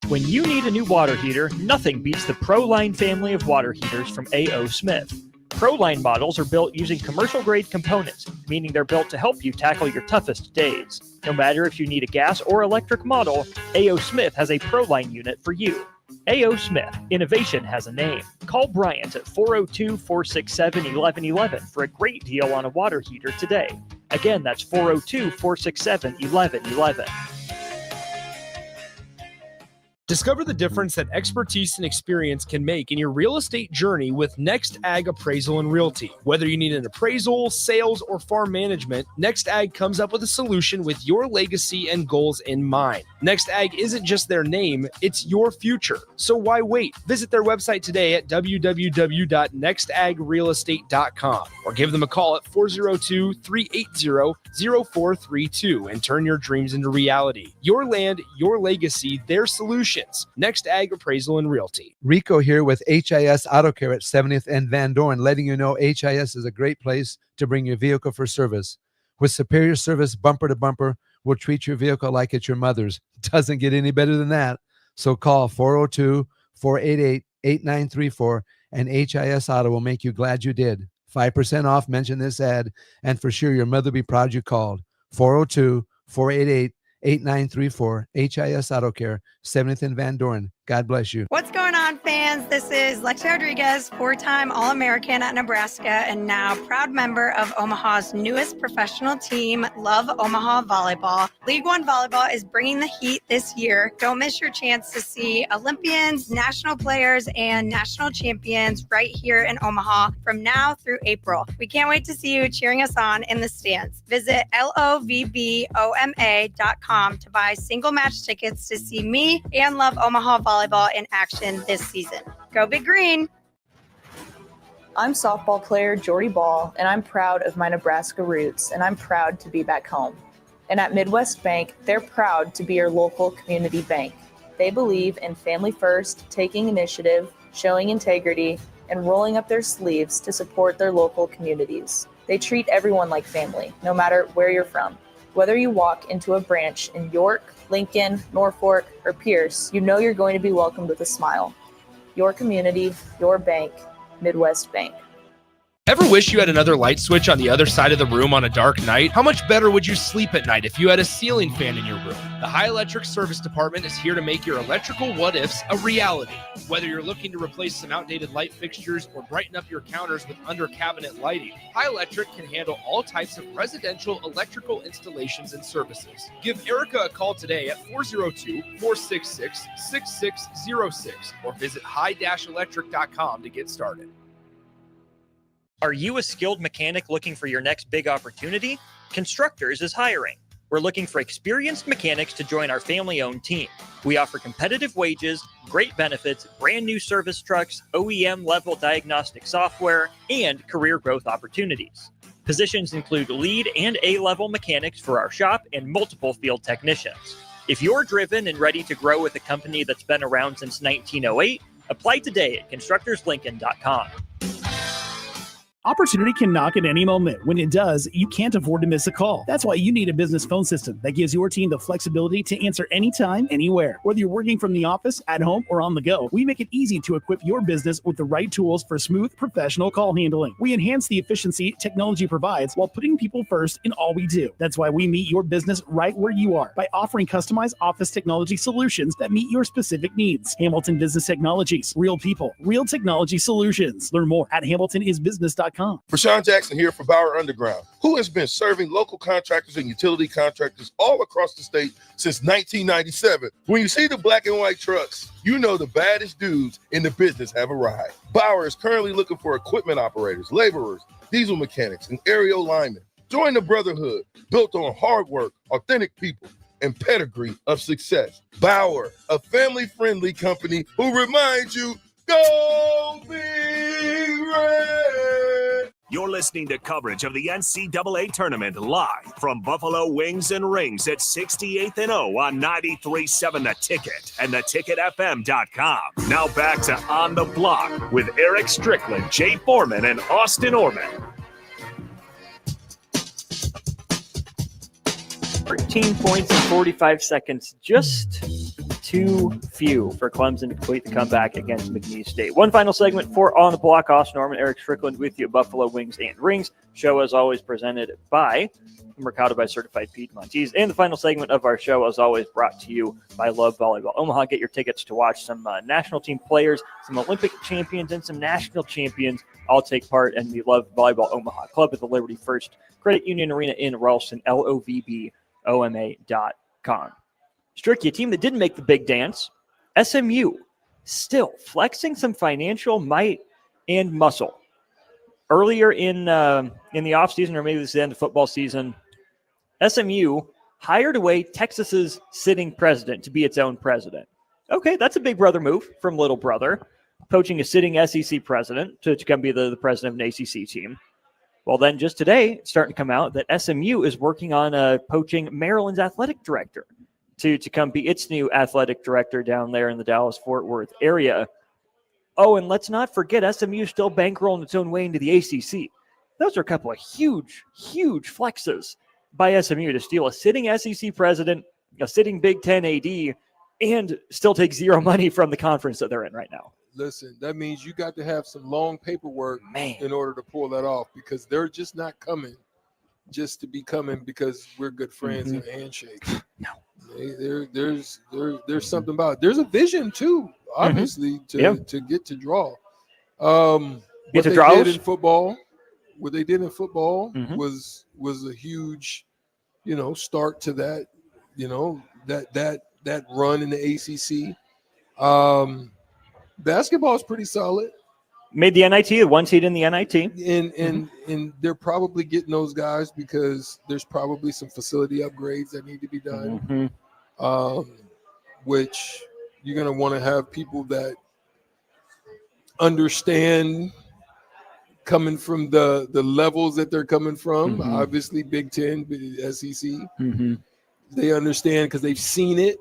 When you need a new water heater, nothing beats the ProLine family of water heaters from A.O. Smith. ProLine models are built using commercial-grade components, meaning they're built to help you tackle your toughest days. No matter if you need a gas or electric model, A.O. Smith has a ProLine unit for you. A.O. Smith, innovation has a name. Call Bryant at 402-467-1111 for a great deal on a water heater today. Again, that's 402-467-1111. Discover the difference that expertise and experience can make in your real estate journey with Next Ag Appraisal and Realty. Whether you need an appraisal, sales, or farm management, Next Ag comes up with a solution with your legacy and goals in mind. Next Ag isn't just their name, it's your future. So why wait? Visit their website today at www.nextagrealestate.com or give them a call at 402-380-0432 and turn your dreams into reality. Your land, your legacy, their solutions. Next Ag Appraisal and Realty. Rico here with HIS Auto Care at 70th and Van Dorn, letting you know HIS is a great place to bring your vehicle for service. With superior service bumper to bumper, we'll treat your vehicle like it's your mother's. Doesn't get any better than that. So call 402-488-8934 and HIS Auto will make you glad you did. 5% off, mention this ad, and for sure your mother will be proud you called. 402-488-8934, HIS Auto Care, 70th and Van Dorn. God bless you. What's going on, fans? This is Lexi Rodriguez, four-time All-American at Nebraska and now proud member of Omaha's newest professional team, Love Omaha Volleyball. League One Volleyball is bringing the heat this year. Don't miss your chance to see Olympians, national players, and national champions right here in Omaha from now through April. We can't wait to see you cheering us on in the stands. Visit lovboma.com to buy single match tickets to see me and Love Omaha Volleyball in action this season. Go Big Green! I'm softball player Jordy Ball, and I'm proud of my Nebraska roots, and I'm proud to be back home. And at Midwest Bank, they're proud to be your local community bank. They believe in family first, taking initiative, showing integrity, and rolling up their sleeves to support their local communities. They treat everyone like family, no matter where you're from. Whether you walk into a branch in York, Lincoln, Norfolk, or Pierce, you know you're going to be welcomed with a smile. Your community, your bank, Midwest Bank. Ever wish you had another light switch on the other side of the room on a dark night? How much better would you sleep at night if you had a ceiling fan in your room? The High Electric Service Department is here to make your electrical what-ifs a reality. Whether you're looking to replace some outdated light fixtures or brighten up your counters with under-cabinet lighting, High Electric can handle all types of residential electrical installations and services. Give Erica a call today at 402-466-6606 or visit high-electric.com to get started. Are you a skilled mechanic looking for your next big opportunity? Constructors is hiring. We're looking for experienced mechanics to join our family-owned team. We offer competitive wages, great benefits, brand new service trucks, OEM-level diagnostic software, and career growth opportunities. Positions include lead and A-level mechanics for our shop and multiple field technicians. If you're driven and ready to grow with a company that's been around since 1908, apply today at constructorslincoln.com. Opportunity can knock at any moment. When it does, you can't afford to miss a call. That's why you need a business phone system that gives your team the flexibility to answer anytime, anywhere. Whether you're working from the office, at home, or on the go, we make it easy to equip your business with the right tools for smooth, professional call handling. We enhance the efficiency technology provides while putting people first in all we do. That's why we meet your business right where you are by offering customized office technology solutions that meet your specific needs. Hamilton Business Technologies. Real people, real technology solutions. Learn more at hamiltonisbusiness.com. Rashawn Jackson here for Bauer Underground, who has been serving local contractors and utility contractors all across the state since 1997. When you see the black and white trucks, you know the baddest dudes in the business have arrived. Bauer is currently looking for equipment operators, laborers, diesel mechanics, and aerial linemen. Join the brotherhood built on hard work, authentic people, and pedigree of success. Bauer, a family-friendly company who reminds you, go Big Red! You're listening to coverage of the NCAA tournament live from Buffalo Wings and Rings at 68th and O on 93.7 The Ticket and theticketfm.com. Now back to On the Block with Eric Strickland, Jay Foreman, and Austin Orman. 13 points in 45 seconds. Just too few for Clemson to complete the comeback against McNeese State. One final segment for On the Block. Austin Norman, Eric Strickland with you, Buffalo Wings and Rings. Show, as always, presented by Mercado by Certified Piedmontese. And the final segment of our show, as always, brought to you by Love Volleyball Omaha. Get your tickets to watch some national team players, some Olympic champions, and some national champions all take part in the Love Volleyball Omaha Club at the Liberty First Credit Union Arena in Ralston, LOVBOMA.com. Stricky, a team that didn't make the big dance, SMU, still flexing some financial might and muscle. Earlier in the offseason, or maybe this is the end of football season, SMU hired away Texas's sitting president to be its own president. Okay, that's a big brother move from little brother, poaching a sitting SEC president to come be the president of an ACC team. Well, then just today, it's starting to come out that SMU is working on poaching Maryland's athletic director to come be its new athletic director down there in the Dallas-Fort Worth area. Oh, and let's not forget SMU still bankrolling its own way into the ACC. Those are a couple of huge, huge flexes by SMU to steal a sitting SEC president, a sitting Big Ten AD, and still take zero money from the conference that they're in right now. Listen, that means you got to have some long paperwork in order to pull that off, because they're just not coming just to be coming because we're good friends and a handshake. No. There's something about it. There's a vision too, obviously, to get to draw. What they did in football was a huge, start to that, that run in the ACC. Basketball is pretty solid. Made the NIT, the one seed in the NIT. And they're probably getting those guys because there's probably some facility upgrades that need to be done, which you're going to want to have people that understand coming from the levels that they're coming from. Obviously, Big Ten, SEC. They understand because they've seen it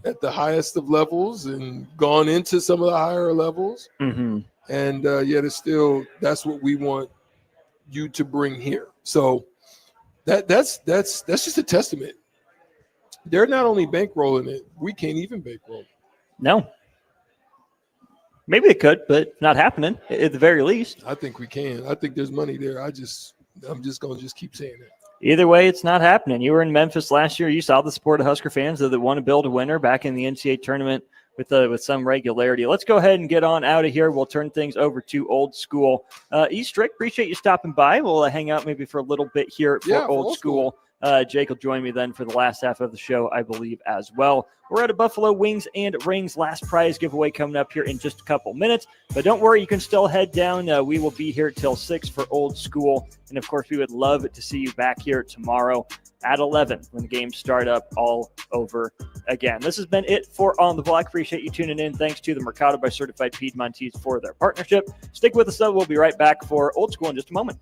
at the highest of levels and gone into some of the higher levels. And yet it's still, that's what we want you to bring here. So that's just a testament. They're not only bankrolling it, we can't even bankroll it. No. Maybe it could, but not happening at the very least. I think we can. I think there's money there. I'm just going to keep saying it. Either way, it's not happening. You were in Memphis last year. You saw the support of Husker fans that want to build a winner back in the NCAA tournament with some regularity. Let's go ahead and get on out of here. We'll turn things over to Old School. Strick, appreciate you stopping by. We'll hang out maybe for a little bit here for Old School. Jake will join me then for the last half of the show, I believe, as well. We're at a Buffalo Wings and Rings last prize giveaway coming up here in just a couple minutes. But don't worry, you can still head down. We will be here till 6 for Old School. And, of course, we would love to see you back here tomorrow at 11 when the games start up all over again. This has been it for On the Block. Appreciate you tuning in. Thanks to the Mercado by Certified Piedmontese for their partnership. Stick with us, though. We'll be right back for Old School in just a moment.